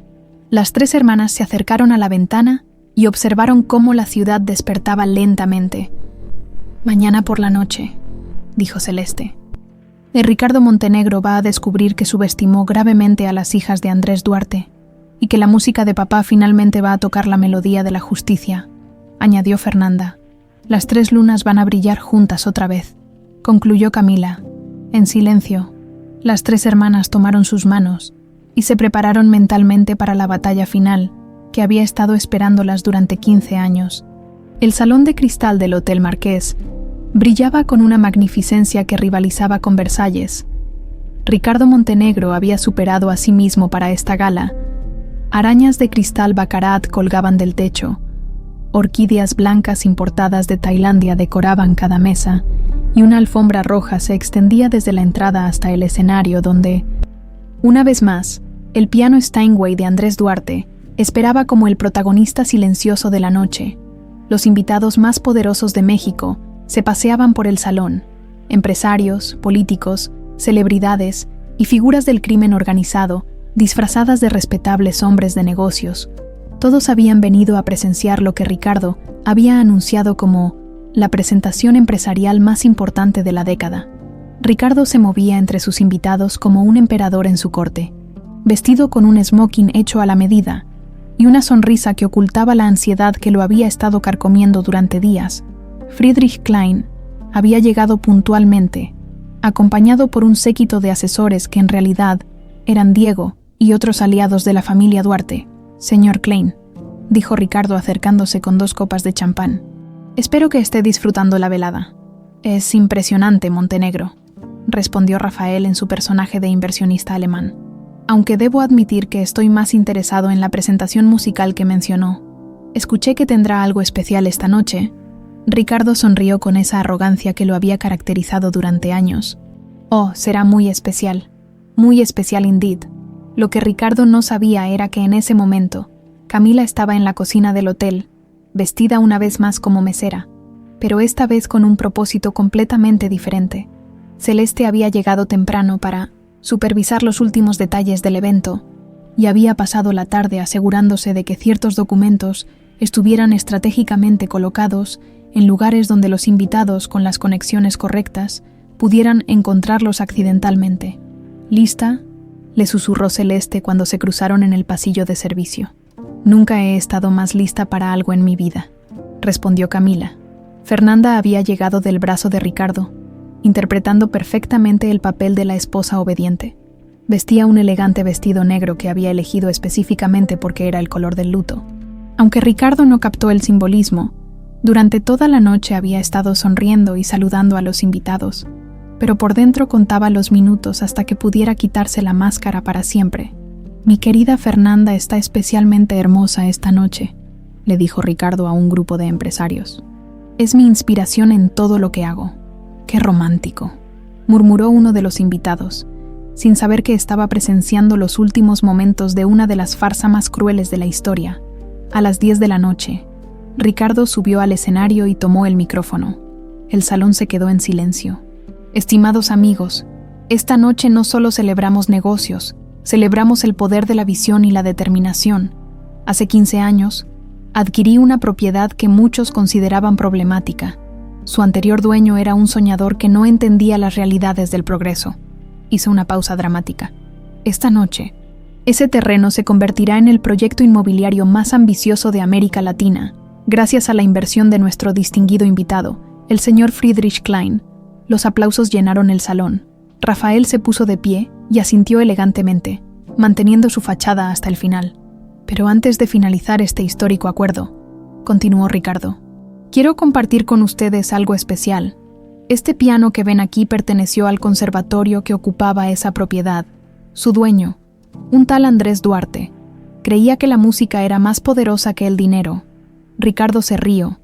Speaker 1: Las tres hermanas se acercaron a la ventana y observaron cómo la ciudad despertaba lentamente. Mañana por la noche, dijo Celeste, Ricardo Montenegro va a descubrir que subestimó gravemente a las hijas de Andrés Duarte y que la música de papá finalmente va a tocar la melodía de la justicia, añadió Fernanda. Las tres lunas van a brillar juntas otra vez, concluyó Camila. En silencio, las tres hermanas tomaron sus manos y se prepararon mentalmente para la batalla final que había estado esperándolas durante 15 años. El salón de cristal del Hotel Marqués brillaba con una magnificencia que rivalizaba con Versalles. Ricardo Montenegro había superado a sí mismo para esta gala. Arañas de cristal baccarat colgaban del techo, orquídeas blancas importadas de Tailandia decoraban cada mesa, y una alfombra roja se extendía desde la entrada hasta el escenario donde, una vez más, el piano Steinway de Andrés Duarte esperaba como el protagonista silencioso de la noche. Los invitados más poderosos de México se paseaban por el salón, empresarios, políticos, celebridades y figuras del crimen organizado, disfrazadas de respetables hombres de negocios. Todos habían venido a presenciar lo que Ricardo había anunciado como la presentación empresarial más importante de la década. Ricardo se movía entre sus invitados como un emperador en su corte, vestido con un smoking hecho a la medida y una sonrisa que ocultaba la ansiedad que lo había estado carcomiendo durante días. Friedrich Klein había llegado puntualmente, acompañado por un séquito de asesores que en realidad eran Diego y otros aliados de la familia Duarte. Señor Klein, dijo Ricardo acercándose con 2 copas de champán. Espero que esté disfrutando la velada. Es impresionante, Montenegro, respondió Rafael en su personaje de inversionista alemán. Aunque debo admitir que estoy más interesado en la presentación musical que mencionó. Escuché que tendrá algo especial esta noche. Ricardo sonrió con esa arrogancia que lo había caracterizado durante años. Oh, será muy especial indeed. Lo que Ricardo no sabía era que en ese momento, Camila estaba en la cocina del hotel, vestida una vez más como mesera, pero esta vez con un propósito completamente diferente. Celeste había llegado temprano para supervisar los últimos detalles del evento y había pasado la tarde asegurándose de que ciertos documentos estuvieran estratégicamente colocados en lugares donde los invitados con las conexiones correctas pudieran encontrarlos accidentalmente. ¿Lista?, le susurró Celeste cuando se cruzaron en el pasillo de servicio. Nunca he estado más lista para algo en mi vida, respondió Camila. Fernanda había llegado del brazo de Ricardo, interpretando perfectamente el papel de la esposa obediente. Vestía un elegante vestido negro que había elegido específicamente porque era el color del luto. Aunque Ricardo no captó el simbolismo, durante toda la noche había estado sonriendo y saludando a los invitados, pero por dentro contaba los minutos hasta que pudiera quitarse la máscara para siempre. Mi querida Fernanda está especialmente hermosa esta noche, le dijo Ricardo a un grupo de empresarios. Es mi inspiración en todo lo que hago. ¡Qué romántico!, murmuró uno de los invitados, sin saber que estaba presenciando los últimos momentos de una de las farsas más crueles de la historia. A las 10 de la noche, Ricardo subió al escenario y tomó el micrófono. El salón se quedó en silencio. Estimados amigos, esta noche no solo celebramos negocios, celebramos el poder de la visión y la determinación. Hace 15 años, adquirí una propiedad que muchos consideraban problemática. Su anterior dueño era un soñador que no entendía las realidades del progreso. Hizo una pausa dramática. Esta noche, ese terreno se convertirá en el proyecto inmobiliario más ambicioso de América Latina, gracias a la inversión de nuestro distinguido invitado, el señor Friedrich Klein. Los aplausos llenaron el salón. Rafael se puso de pie y asintió elegantemente, manteniendo su fachada hasta el final. Pero antes de finalizar este histórico acuerdo, continuó Ricardo, quiero compartir con ustedes algo especial. Este piano que ven aquí perteneció al conservatorio que ocupaba esa propiedad. Su dueño, un tal Andrés Duarte, creía que la música era más poderosa que el dinero. Ricardo se rió,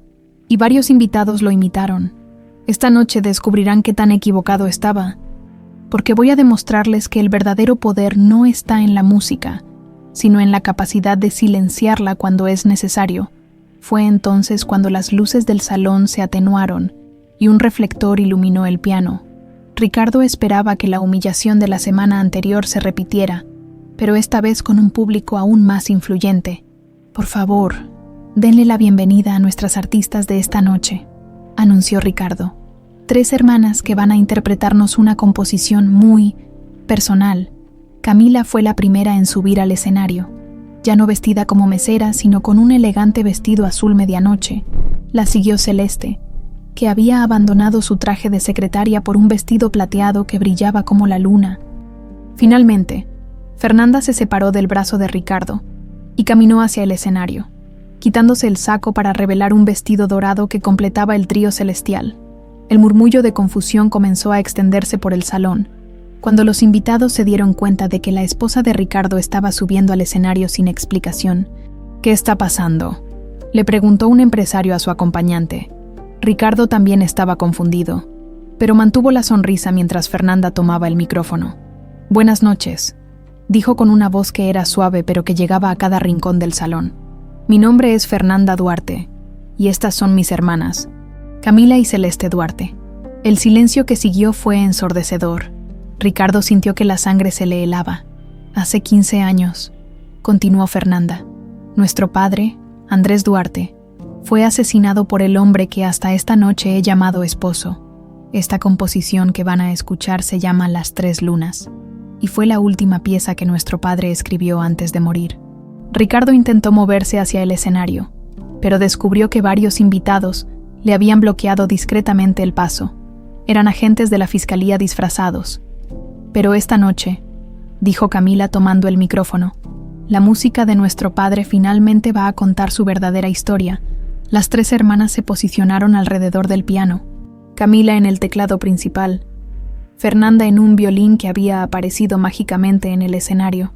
Speaker 1: y varios invitados lo imitaron. Esta noche descubrirán qué tan equivocado estaba, porque voy a demostrarles que el verdadero poder no está en la música, sino en la capacidad de silenciarla cuando es necesario. Fue entonces cuando las luces del salón se atenuaron y un reflector iluminó el piano. Ricardo esperaba que la humillación de la semana anterior se repitiera, pero esta vez con un público aún más influyente. Por favor, denle la bienvenida a nuestras artistas de esta noche, anunció Ricardo. 3 hermanas que van a interpretarnos una composición muy personal. Camila fue la primera en subir al escenario, ya no vestida como mesera, sino con un elegante vestido azul medianoche. La siguió Celeste, que había abandonado su traje de secretaria por un vestido plateado que brillaba como la luna. Finalmente, Fernanda se separó del brazo de Ricardo y caminó hacia el escenario, quitándose el saco para revelar un vestido dorado que completaba el trío celestial. El murmullo de confusión comenzó a extenderse por el salón, cuando los invitados se dieron cuenta de que la esposa de Ricardo estaba subiendo al escenario sin explicación. «¿Qué está pasando?», le preguntó un empresario a su acompañante. Ricardo también estaba confundido, pero mantuvo la sonrisa mientras Fernanda tomaba el micrófono. «Buenas noches», dijo con una voz que era suave pero que llegaba a cada rincón del salón. «Mi nombre es Fernanda Duarte, y estas son mis hermanas, Camila y Celeste Duarte». El silencio que siguió fue ensordecedor. Ricardo sintió que la sangre se le helaba. «Hace 15 años», continuó Fernanda, «nuestro padre, Andrés Duarte, fue asesinado por el hombre que hasta esta noche he llamado esposo. Esta composición que van a escuchar se llama Las 3 lunas, y fue la última pieza que nuestro padre escribió antes de morir». Ricardo intentó moverse hacia el escenario, pero descubrió que varios invitados le habían bloqueado discretamente el paso. Eran agentes de la fiscalía disfrazados. «Pero esta noche», dijo Camila tomando el micrófono, «la música de nuestro padre finalmente va a contar su verdadera historia». Las 3 hermanas se posicionaron alrededor del piano, Camila en el teclado principal, Fernanda en un violín que había aparecido mágicamente en el escenario,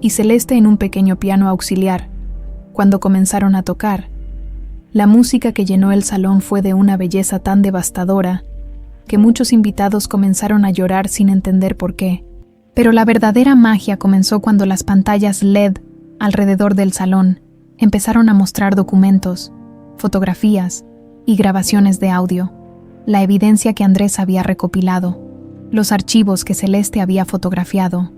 Speaker 1: y Celeste en un pequeño piano auxiliar. Cuando comenzaron a tocar, la música que llenó el salón fue de una belleza tan devastadora que muchos invitados comenzaron a llorar sin entender por qué. Pero la verdadera magia comenzó cuando las pantallas LED alrededor del salón empezaron a mostrar documentos, fotografías y grabaciones de audio, la evidencia que Andrés había recopilado, los archivos que Celeste había fotografiado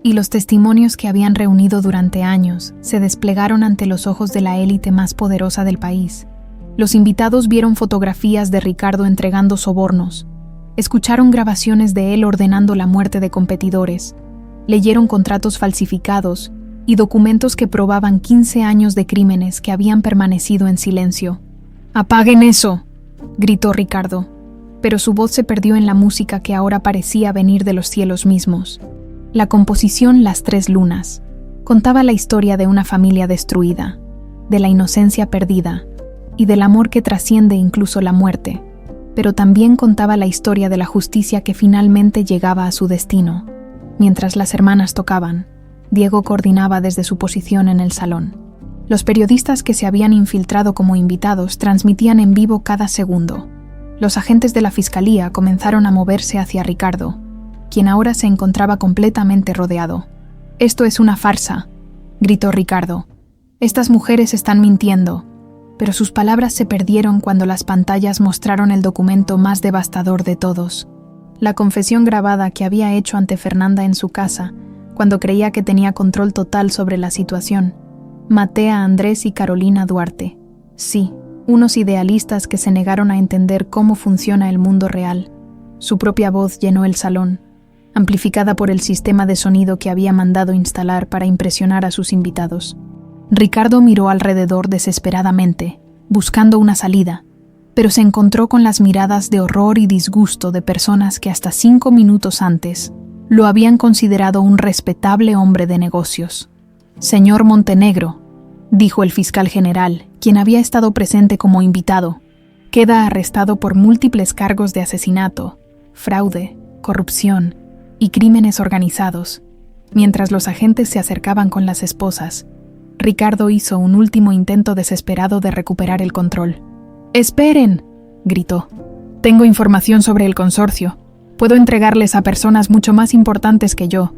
Speaker 1: y los testimonios que habían reunido durante años se desplegaron ante los ojos de la élite más poderosa del país. Los invitados vieron fotografías de Ricardo entregando sobornos, escucharon grabaciones de él ordenando la muerte de competidores, leyeron contratos falsificados y documentos que probaban 15 años de crímenes que habían permanecido en silencio. «¡Apaguen eso!», gritó Ricardo, pero su voz se perdió en la música que ahora parecía venir de los cielos mismos. La composición Las 3 lunas contaba la historia de una familia destruida, de la inocencia perdida y del amor que trasciende incluso la muerte, pero también contaba la historia de la justicia que finalmente llegaba a su destino. Mientras las hermanas tocaban, Diego coordinaba desde su posición en el salón. Los periodistas que se habían infiltrado como invitados transmitían en vivo cada segundo. Los agentes de la fiscalía comenzaron a moverse hacia Ricardo, quien ahora se encontraba completamente rodeado. «Esto es una farsa», gritó Ricardo. «Estas mujeres están mintiendo». Pero sus palabras se perdieron cuando las pantallas mostraron el documento más devastador de todos. La confesión grabada que había hecho ante Fernanda en su casa, cuando creía que tenía control total sobre la situación. «Maté a Andrés y Carolina Duarte». Sí, unos idealistas que se negaron a entender cómo funciona el mundo real. Su propia voz llenó el salón, amplificada por el sistema de sonido que había mandado instalar para impresionar a sus invitados. Ricardo miró alrededor desesperadamente, buscando una salida, pero se encontró con las miradas de horror y disgusto de personas que hasta 5 minutos antes lo habían considerado un respetable hombre de negocios. «Señor Montenegro», dijo el fiscal general, quien había estado presente como invitado, Queda arrestado por múltiples cargos de asesinato, fraude, corrupción y crímenes organizados. Mientras los agentes se acercaban con las esposas, Ricardo hizo un último intento desesperado de recuperar el control. ¡Esperen!, gritó. «Tengo información sobre el consorcio. Puedo entregarles a personas mucho más importantes que yo».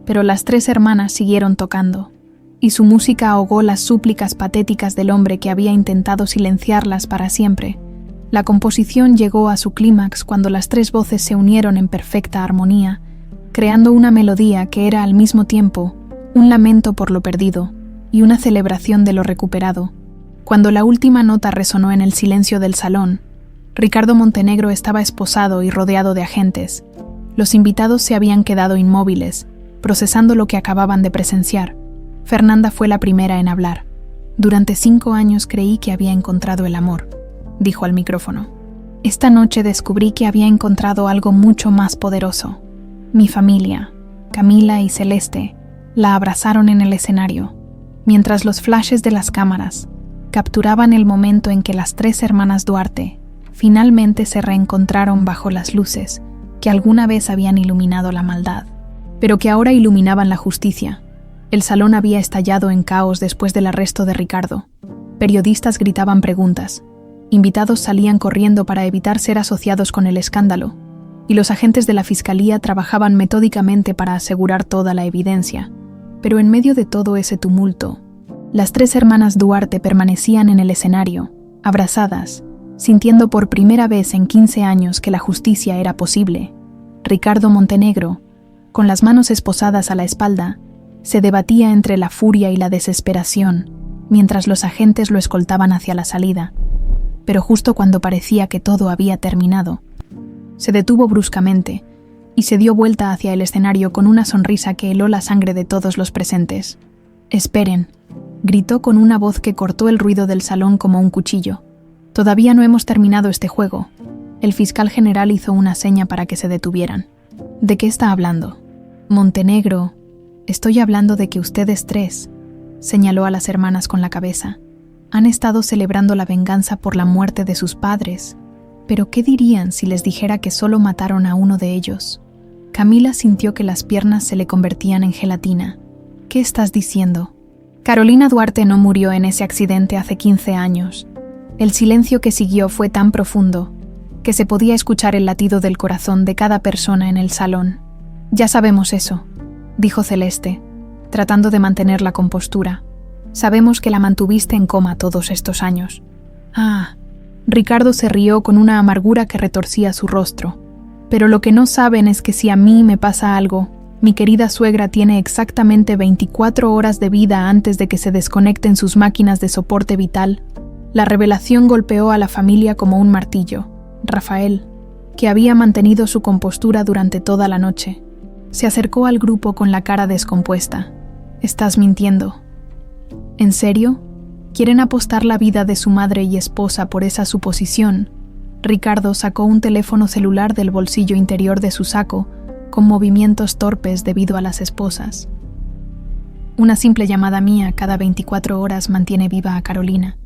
Speaker 1: Pero las 3 hermanas siguieron tocando, y su música ahogó las súplicas patéticas del hombre que había intentado silenciarlas para siempre. La composición llegó a su clímax cuando las 3 voces se unieron en perfecta armonía, creando una melodía que era al mismo tiempo un lamento por lo perdido y una celebración de lo recuperado. Cuando la última nota resonó en el silencio del salón, Ricardo Montenegro estaba esposado y rodeado de agentes. Los invitados se habían quedado inmóviles, procesando lo que acababan de presenciar. Fernanda fue la primera en hablar. «Durante 5 años creí que había encontrado el amor», dijo al micrófono. «Esta noche descubrí que había encontrado algo mucho más poderoso. Mi familia, Camila y Celeste, la abrazaron en el escenario, mientras los flashes de las cámaras capturaban el momento en que las 3 hermanas Duarte finalmente se reencontraron bajo las luces que alguna vez habían iluminado la maldad, pero que ahora iluminaban la justicia. El salón había estallado en caos después del arresto de Ricardo. Periodistas gritaban preguntas. Invitados salían corriendo para evitar ser asociados con el escándalo, y los agentes de la fiscalía trabajaban metódicamente para asegurar toda la evidencia. Pero en medio de todo ese tumulto, las 3 hermanas Duarte permanecían en el escenario, abrazadas, sintiendo por primera vez en 15 años que la justicia era posible. Ricardo Montenegro, con las manos esposadas a la espalda, se debatía entre la furia y la desesperación, mientras los agentes lo escoltaban hacia la salida. Pero justo cuando parecía que todo había terminado, se detuvo bruscamente y se dio vuelta hacia el escenario con una sonrisa que heló la sangre de todos los presentes. «Esperen», gritó con una voz que cortó el ruido del salón como un cuchillo. «Todavía no hemos terminado este juego». El fiscal general hizo una seña para que se detuvieran. «¿De qué está hablando?» «Montenegro, estoy hablando de que ustedes 3», señaló a las hermanas con la cabeza, «han estado celebrando la venganza por la muerte de sus padres. Pero ¿qué dirían si les dijera que solo mataron a uno de ellos?» Camila sintió que las piernas se le convertían en gelatina. «¿Qué estás diciendo?» «Carolina Duarte no murió en ese accidente hace 15 años. El silencio que siguió fue tan profundo que se podía escuchar el latido del corazón de cada persona en el salón. «Ya sabemos eso», dijo Celeste, tratando de mantener la compostura. «Sabemos que la mantuviste en coma todos estos años». «Ah». Ricardo se rió con una amargura que retorcía su rostro. «Pero lo que no saben es que si a mí me pasa algo, mi querida suegra tiene exactamente 24 horas de vida antes de que se desconecten sus máquinas de soporte vital». La revelación golpeó a la familia como un martillo. Rafael, que había mantenido su compostura durante toda la noche, se acercó al grupo con la cara descompuesta. «Estás mintiendo». «¿En serio? ¿Quieren apostar la vida de su madre y esposa por esa suposición?» Ricardo sacó un teléfono celular del bolsillo interior de su saco, con movimientos torpes debido a las esposas. «Una simple llamada mía cada 24 horas mantiene viva a Carolina.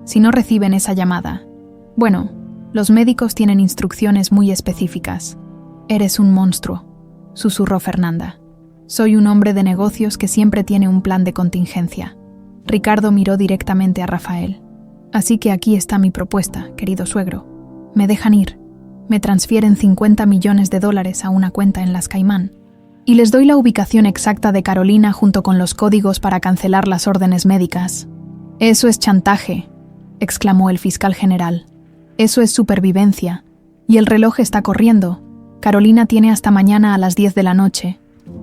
Speaker 1: Si no reciben esa llamada, bueno, los médicos tienen instrucciones muy específicas». «Eres un monstruo», susurró Fernanda. «Soy un hombre de negocios que siempre tiene un plan de contingencia». Ricardo miró directamente a Rafael. «Así que aquí está mi propuesta, querido suegro. Me dejan ir, me transfieren $50 millones a una cuenta en las Caimán, y les doy la ubicación exacta de Carolina junto con los códigos para cancelar las órdenes médicas». «Eso es chantaje», exclamó el fiscal general. «Eso es supervivencia. Y el reloj está corriendo. Carolina tiene hasta mañana a las 10 de la noche».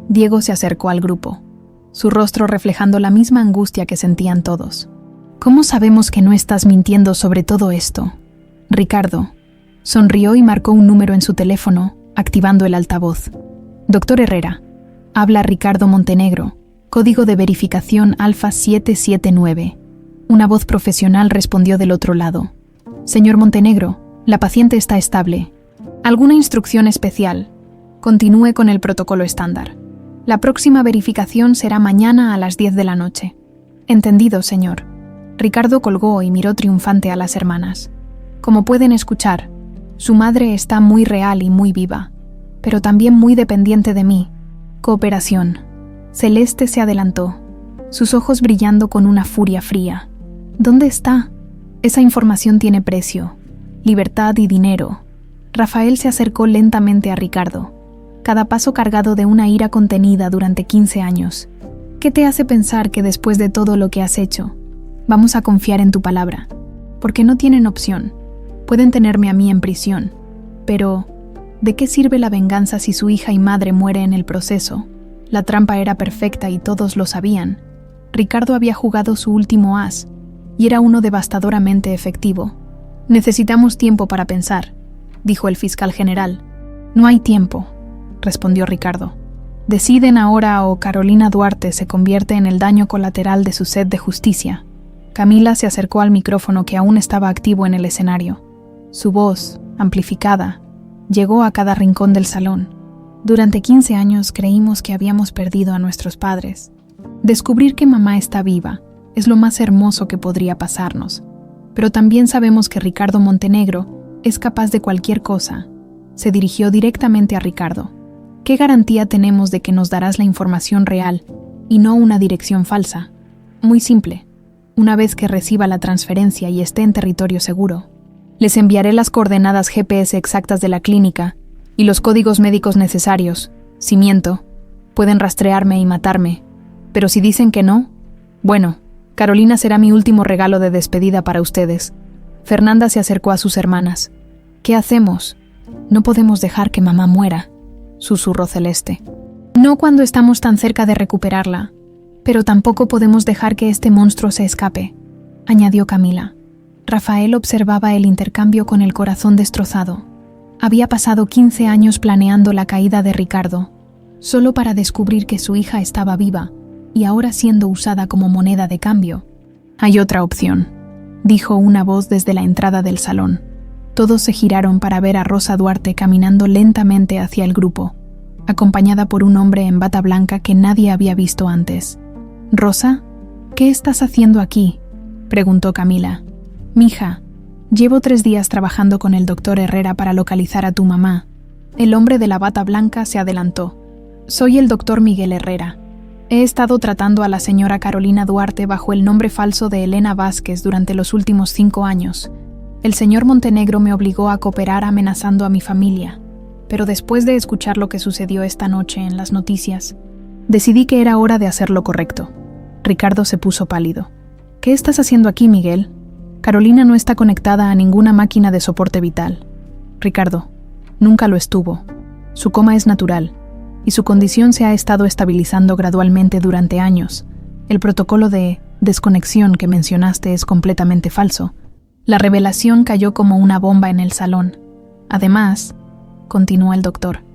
Speaker 1: Diego se acercó al grupo, su rostro reflejando la misma angustia que sentían todos. «¿Cómo sabemos que no estás mintiendo sobre todo esto?» Ricardo sonrió y marcó un número en su teléfono, activando el altavoz. «Doctor Herrera, habla Ricardo Montenegro, código de verificación Alfa 779. Una voz profesional respondió del otro lado. «Señor Montenegro, la paciente está estable. ¿Alguna instrucción especial?» «Continúe con el protocolo estándar. La próxima verificación será mañana a las 10 de la noche». «Entendido, señor». Ricardo colgó y miró triunfante a las hermanas. Como pueden escuchar, su madre está muy real y muy viva, pero también muy dependiente de mí. Cooperación. Celeste se adelantó, sus ojos brillando con una furia fría. ¿Dónde está? Esa información tiene precio, libertad y dinero. Rafael se acercó lentamente a Ricardo, cada paso cargado de una ira contenida durante 15 años. ¿Qué te hace pensar que después de todo lo que has hecho, vamos a confiar en tu palabra? Porque no tienen opción. Pueden tenerme a mí en prisión, pero ¿de qué sirve la venganza si su hija y madre muere en el proceso? La trampa era perfecta y todos lo sabían. Ricardo había jugado su último as, y era uno devastadoramente efectivo. Necesitamos tiempo para pensar, dijo el fiscal general. No hay tiempo, respondió Ricardo. Deciden ahora o Carolina Duarte se convierte en el daño colateral de su sed de justicia. Camila se acercó al micrófono que aún estaba activo en el escenario. Su voz, amplificada, llegó a cada rincón del salón. Durante 15 años creímos que habíamos perdido a nuestros padres. Descubrir que mamá está viva es lo más hermoso que podría pasarnos. Pero también sabemos que Ricardo Montenegro es capaz de cualquier cosa. Se dirigió directamente a Ricardo. ¿Qué garantía tenemos de que nos darás la información real y no una dirección falsa? Muy simple. Una vez que reciba la transferencia y esté en territorio seguro, les enviaré las coordenadas GPS exactas de la clínica y los códigos médicos necesarios. Si miento, pueden rastrearme y matarme. Pero si dicen que no, bueno, Carolina será mi último regalo de despedida para ustedes. Fernanda se acercó a sus hermanas. ¿Qué hacemos? No podemos dejar que mamá muera, susurró Celeste. No cuando estamos tan cerca de recuperarla, pero tampoco podemos dejar que este monstruo se escape, añadió Camila. Rafael observaba el intercambio con el corazón destrozado. Había pasado 15 años planeando la caída de Ricardo, solo para descubrir que su hija estaba viva y ahora siendo usada como moneda de cambio. Hay otra opción, dijo una voz desde la entrada del salón. Todos se giraron para ver a Rosa Duarte caminando lentamente hacia el grupo, acompañada por un hombre en bata blanca que nadie había visto antes. «Rosa, ¿qué estás haciendo aquí?», preguntó Camila. «Mija, llevo 3 días trabajando con el doctor Herrera para localizar a tu mamá». El hombre de la bata blanca se adelantó. «Soy el doctor Miguel Herrera. He estado tratando a la señora Carolina Duarte bajo el nombre falso de Elena Vázquez durante los últimos 5 años. El señor Montenegro me obligó a cooperar amenazando a mi familia, pero después de escuchar lo que sucedió esta noche en las noticias, decidí que era hora de hacer lo correcto». Ricardo se puso pálido. «¿Qué estás haciendo aquí, Miguel? Carolina no está conectada a ninguna máquina de soporte vital». «Ricardo, nunca lo estuvo. Su coma es natural, y su condición se ha estado estabilizando gradualmente durante años. El protocolo de desconexión que mencionaste es completamente falso». La revelación cayó como una bomba en el salón. «Además», continuó el doctor,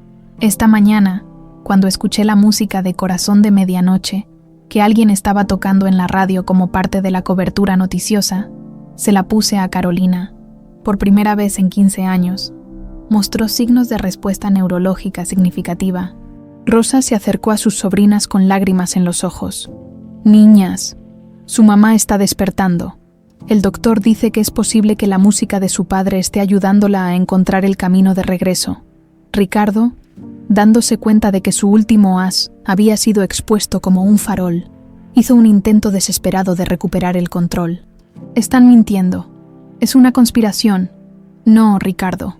Speaker 1: «esta mañana, cuando escuché la música de Corazón de Medianoche, que alguien estaba tocando en la radio como parte de la cobertura noticiosa, se la puse a Carolina. Por primera vez en 15 años, mostró signos de respuesta neurológica significativa». Rosa se acercó a sus sobrinas con lágrimas en los ojos. «Niñas, su mamá está despertando. El doctor dice que es posible que la música de su padre esté ayudándola a encontrar el camino de regreso». Ricardo, dándose cuenta de que su último as había sido expuesto como un farol, hizo un intento desesperado de recuperar el control. «Están mintiendo. Es una conspiración». «No, Ricardo»,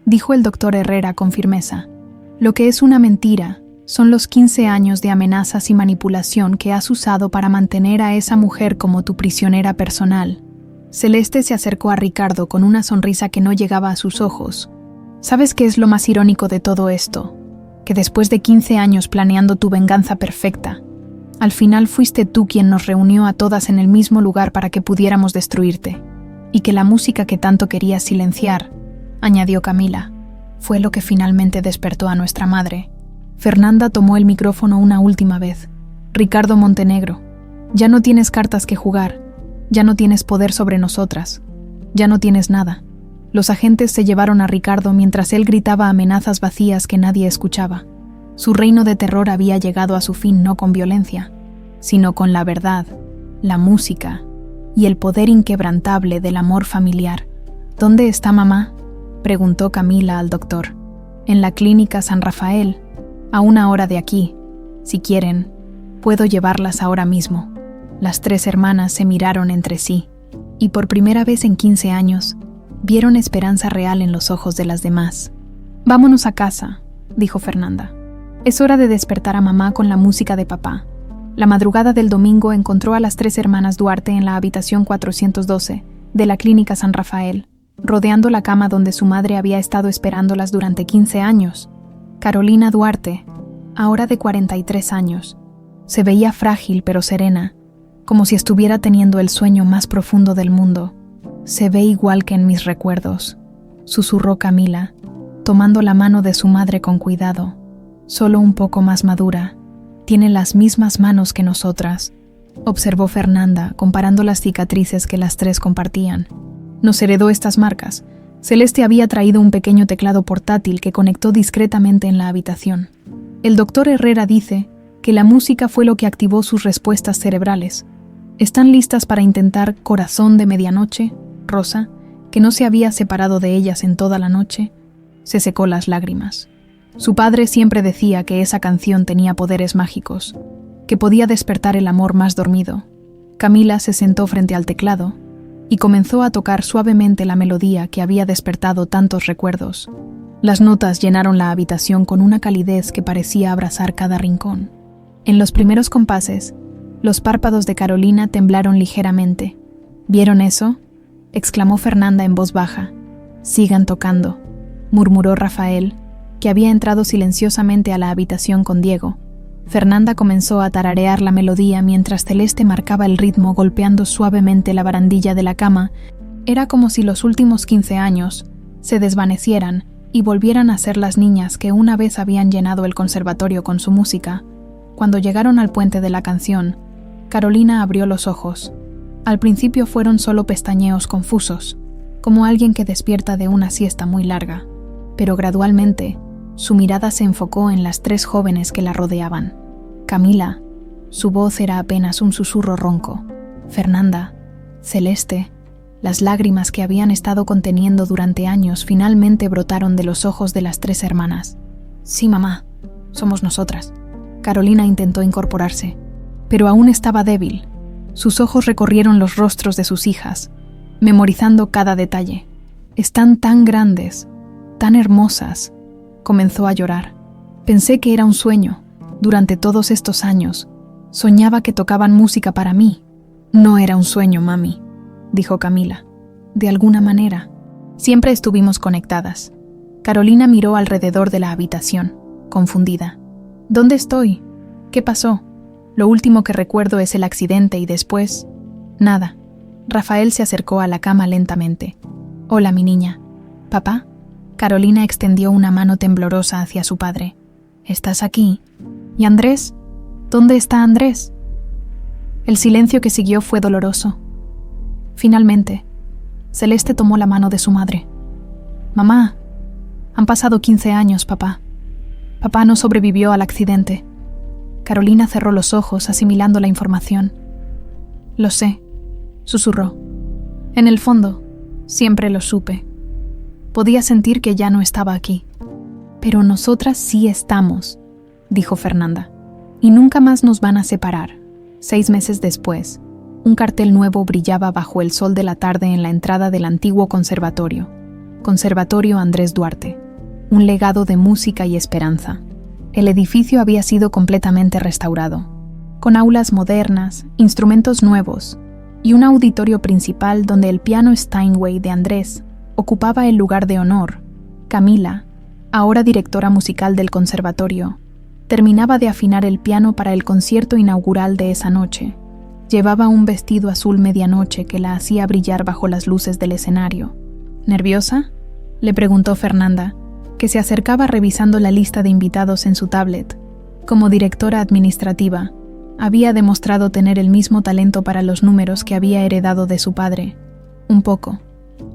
Speaker 1: dijo el doctor Herrera con firmeza. «Lo que es una mentira son los 15 años de amenazas y manipulación que has usado para mantener a esa mujer como tu prisionera personal». Celeste se acercó a Ricardo con una sonrisa que no llegaba a sus ojos. «¿Sabes qué es lo más irónico de todo esto? Que después de 15 años planeando tu venganza perfecta, al final fuiste tú quien nos reunió a todas en el mismo lugar para que pudiéramos destruirte. Y que la música que tanto querías silenciar», añadió Camila, «fue lo que finalmente despertó a nuestra madre». Fernanda tomó el micrófono una última vez. «Ricardo Montenegro, ya no tienes cartas que jugar. Ya no tienes poder sobre nosotras. Ya no tienes nada». Los agentes se llevaron a Ricardo mientras él gritaba amenazas vacías que nadie escuchaba. Su reino de terror había llegado a su fin no con violencia, sino con la verdad, la música y el poder inquebrantable del amor familiar. ¿Dónde está mamá?, preguntó Camila al doctor. En la clínica San Rafael, a 1 hora de aquí. Si quieren, puedo llevarlas ahora mismo. Las 3 hermanas se miraron entre sí, y por primera vez en 15 años, vieron esperanza real en los ojos de las demás. Vámonos a casa, dijo Fernanda. Es hora de despertar a mamá con la música de papá. La madrugada del domingo encontró a las 3 hermanas Duarte en la habitación 412 de la clínica San Rafael, rodeando la cama donde su madre había estado esperándolas durante 15 años. Carolina Duarte, ahora de 43 años, se veía frágil pero serena, como si estuviera teniendo el sueño más profundo del mundo. Se ve igual que en mis recuerdos, susurró Camila, tomando la mano de su madre con cuidado. Solo un poco más madura. Tiene las mismas manos que nosotras, observó Fernanda, comparando las cicatrices que las 3 compartían. Nos heredó estas marcas. Celeste había traído un pequeño teclado portátil que conectó discretamente en la habitación. El doctor Herrera dice que la música fue lo que activó sus respuestas cerebrales. ¿Están listas para intentar Corazón de Medianoche, Rosa, que no se había separado de ellas en toda la noche? Se secó las lágrimas. Su padre siempre decía que esa canción tenía poderes mágicos, que podía despertar el amor más dormido. Camila se sentó frente al teclado y comenzó a tocar suavemente la melodía que había despertado tantos recuerdos. Las notas llenaron la habitación con una calidez que parecía abrazar cada rincón. En los primeros compases, los párpados de Carolina temblaron ligeramente. ¿Vieron eso?, exclamó Fernanda en voz baja. Sigan tocando, murmuró Rafael, que había entrado silenciosamente a la habitación con Diego. Fernanda comenzó a tararear la melodía mientras Celeste marcaba el ritmo golpeando suavemente la barandilla de la cama. Era como si los últimos 15 años se desvanecieran y volvieran a ser las niñas que una vez habían llenado el conservatorio con su música. Cuando llegaron al puente de la canción, Carolina abrió los ojos. Al principio fueron solo pestañeos confusos, como alguien que despierta de una siesta muy larga, pero gradualmente su mirada se enfocó en las 3 jóvenes que la rodeaban. Camila, su voz era apenas un susurro ronco. Fernanda, Celeste, las lágrimas que habían estado conteniendo durante años finalmente brotaron de los ojos de las 3 hermanas. Sí, mamá, somos nosotras. Carolina intentó incorporarse, pero aún estaba débil. Sus ojos recorrieron los rostros de sus hijas, memorizando cada detalle. Están tan grandes, tan hermosas. Comenzó a llorar. Pensé que era un sueño. Durante todos estos años, soñaba que tocaban música para mí. No era un sueño, mami, dijo Camila. De alguna manera, siempre estuvimos conectadas. Carolina miró alrededor de la habitación, confundida. ¿Dónde estoy? ¿Qué pasó? Lo último que recuerdo es el accidente y después... Nada. Rafael se acercó a la cama lentamente. Hola, mi niña. ¿Papá? Carolina extendió una mano temblorosa hacia su padre. ¿Estás aquí? ¿Y Andrés? ¿Dónde está Andrés? El silencio que siguió fue doloroso. Finalmente, Celeste tomó la mano de su madre. Mamá, han pasado 15 años, papá. Papá no sobrevivió al accidente. Carolina cerró los ojos asimilando la información. Lo sé, susurró. En el fondo, siempre lo supe. Podía sentir que ya no estaba aquí. Pero nosotras sí estamos, dijo Fernanda. Y nunca más nos van a separar. 6 meses después, un cartel nuevo brillaba bajo el sol de la tarde en la entrada del antiguo conservatorio. Conservatorio Andrés Duarte. Un legado de música y esperanza. El edificio había sido completamente restaurado, con aulas modernas, instrumentos nuevos y un auditorio principal donde el piano Steinway de Andrés ocupaba el lugar de honor. Camila, ahora directora musical del conservatorio, terminaba de afinar el piano para el concierto inaugural de esa noche. Llevaba un vestido azul medianoche que la hacía brillar bajo las luces del escenario. ¿Nerviosa?, le preguntó Fernanda, que se acercaba revisando la lista de invitados en su tablet. Como directora administrativa, había demostrado tener el mismo talento para los números que había heredado de su padre. Un poco,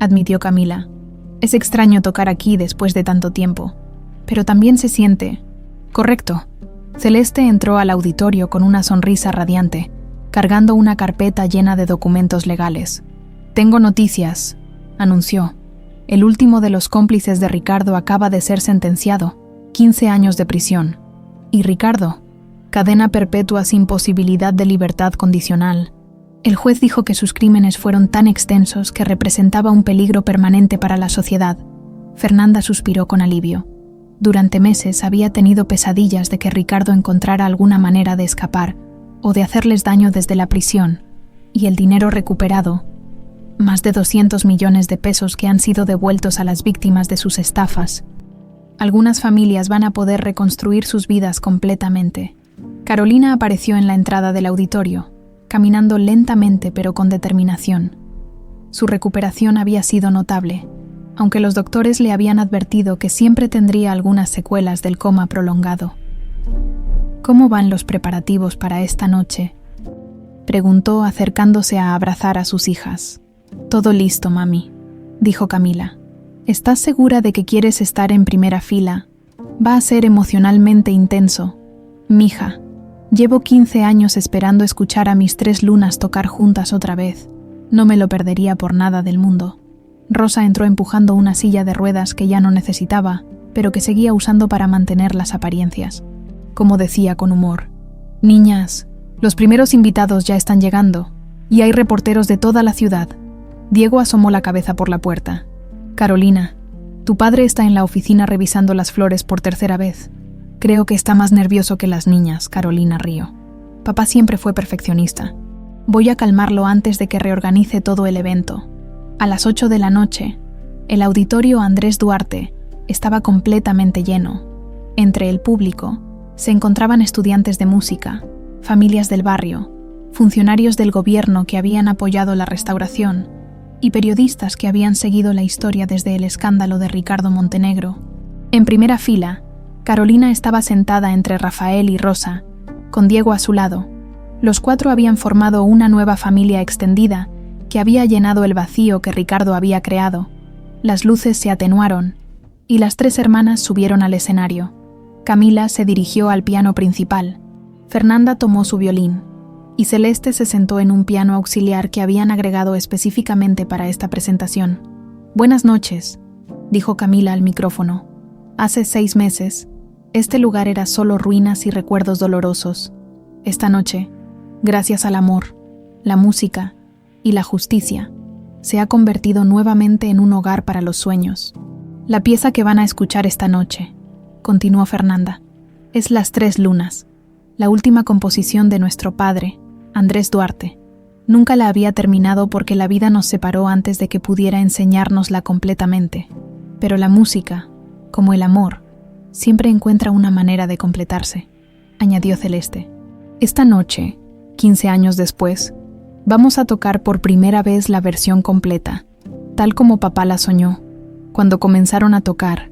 Speaker 1: admitió Camila. Es extraño tocar aquí después de tanto tiempo, pero también se siente... Correcto. Celeste entró al auditorio con una sonrisa radiante, cargando una carpeta llena de documentos legales. Tengo noticias, anunció. El último de los cómplices de Ricardo acaba de ser sentenciado, 15 años de prisión. Y Ricardo, cadena perpetua sin posibilidad de libertad condicional. El juez dijo que sus crímenes fueron tan extensos que representaba un peligro permanente para la sociedad. Fernanda suspiró con alivio. Durante meses había tenido pesadillas de que Ricardo encontrara alguna manera de escapar o de hacerles daño desde la prisión, y el dinero recuperado, más de 200 millones de pesos que han sido devueltos a las víctimas de sus estafas. Algunas familias van a poder reconstruir sus vidas completamente. Carolina apareció en la entrada del auditorio, caminando lentamente pero con determinación. Su recuperación había sido notable, aunque los doctores le habían advertido que siempre tendría algunas secuelas del coma prolongado. ¿Cómo van los preparativos para esta noche?, preguntó acercándose a abrazar a sus hijas. Todo listo, mami, dijo Camila. ¿Estás segura de que quieres estar en primera fila? Va a ser emocionalmente intenso. Mija, llevo 15 años esperando escuchar a mis 3 lunas tocar juntas otra vez. No me lo perdería por nada del mundo. Rosa entró empujando una silla de ruedas que ya no necesitaba, pero que seguía usando para mantener las apariencias. Como decía con humor: «Niñas, los primeros invitados ya están llegando, y hay reporteros de toda la ciudad». Diego asomó la cabeza por la puerta. «Carolina, tu padre está en la oficina revisando las flores por 3ª vez. Creo que está más nervioso que las niñas», Carolina rió. «Papá siempre fue perfeccionista. Voy a calmarlo antes de que reorganice todo el evento». A las 8 de la noche, el auditorio Andrés Duarte estaba completamente lleno. Entre el público se encontraban estudiantes de música, familias del barrio, funcionarios del gobierno que habían apoyado la restauración y periodistas que habían seguido la historia desde el escándalo de Ricardo Montenegro. En primera fila, Carolina estaba sentada entre Rafael y Rosa, con Diego a su lado. Los 4 habían formado una nueva familia extendida que había llenado el vacío que Ricardo había creado. Las luces se atenuaron y las 3 hermanas subieron al escenario. Camila se dirigió al piano principal, Fernanda tomó su violín y Celeste se sentó en un piano auxiliar que habían agregado específicamente para esta presentación. «Buenas noches», dijo Camila al micrófono. «Hace 6 meses, este lugar era solo ruinas y recuerdos dolorosos. Esta noche, gracias al amor, la música y la justicia, se ha convertido nuevamente en un hogar para los sueños. La pieza que van a escuchar esta noche», continuó Fernanda, «es Las 3 lunas, la última composición de nuestro padre, Andrés Duarte. Nunca la había terminado porque la vida nos separó antes de que pudiera enseñárnosla completamente. Pero la música, como el amor, siempre encuentra una manera de completarse», añadió Celeste. «Esta noche, 15 años después, vamos a tocar por primera vez la versión completa, tal como papá la soñó. Cuando comenzaron a tocar,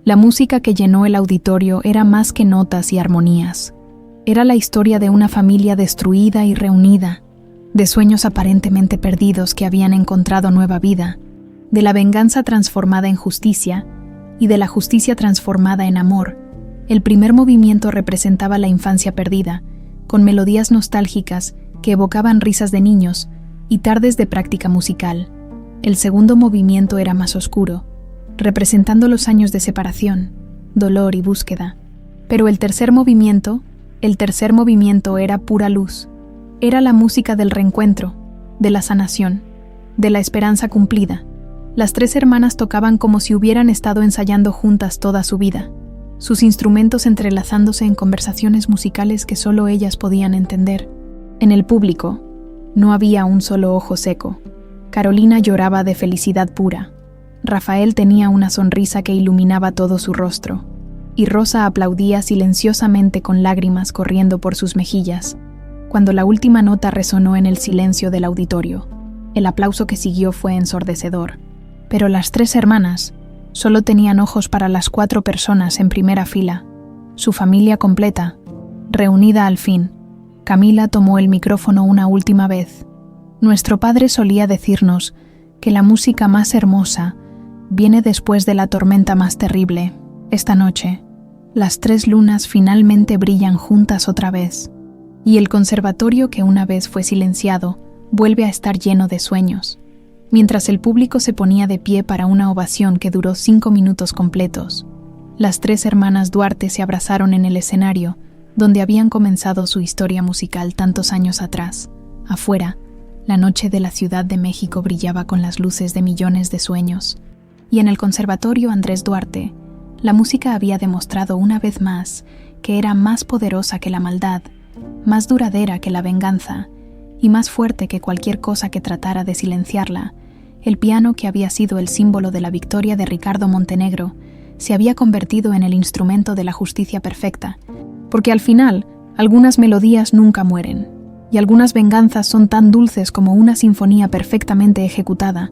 Speaker 1: la música que llenó el auditorio era más que notas y armonías. Era la historia de una familia destruida y reunida, de sueños aparentemente perdidos que habían encontrado nueva vida, de la venganza transformada en justicia y de la justicia transformada en amor. El primer movimiento representaba la infancia perdida, con melodías nostálgicas que evocaban risas de niños y tardes de práctica musical. El segundo movimiento era más oscuro, representando los años de separación, dolor y búsqueda. Pero el tercer movimiento era pura luz. Era la música del reencuentro, de la sanación, de la esperanza cumplida. Las 3 hermanas tocaban como si hubieran estado ensayando juntas toda su vida, sus instrumentos entrelazándose en conversaciones musicales que solo ellas podían entender. En el público no había un solo ojo seco. Carolina lloraba de felicidad pura. Rafael tenía una sonrisa que iluminaba todo su rostro, y Rosa aplaudía silenciosamente con lágrimas corriendo por sus mejillas. Cuando la última nota resonó en el silencio del auditorio, el aplauso que siguió fue ensordecedor. Pero las 3 hermanas solo tenían ojos para las 4 personas en primera fila, su familia completa, reunida al fin. Camila tomó el micrófono una última vez. «Nuestro padre solía decirnos que la música más hermosa viene después de la tormenta más terrible. Esta noche, las 3 lunas finalmente brillan juntas otra vez, y el conservatorio que una vez fue silenciado vuelve a estar lleno de sueños. Mientras el público se ponía de pie para una ovación que duró 5 minutos completos, las 3 hermanas Duarte se abrazaron en el escenario donde habían comenzado su historia musical tantos años atrás. Afuera, la noche de la Ciudad de México brillaba con las luces de millones de sueños, y en el Conservatorio Andrés Duarte, la música había demostrado una vez más que era más poderosa que la maldad, más duradera que la venganza, y más fuerte que cualquier cosa que tratara de silenciarla. El piano, que había sido el símbolo de la victoria de Ricardo Montenegro, se había convertido en el instrumento de la justicia perfecta, porque al final, algunas melodías nunca mueren, y algunas venganzas son tan dulces como una sinfonía perfectamente ejecutada,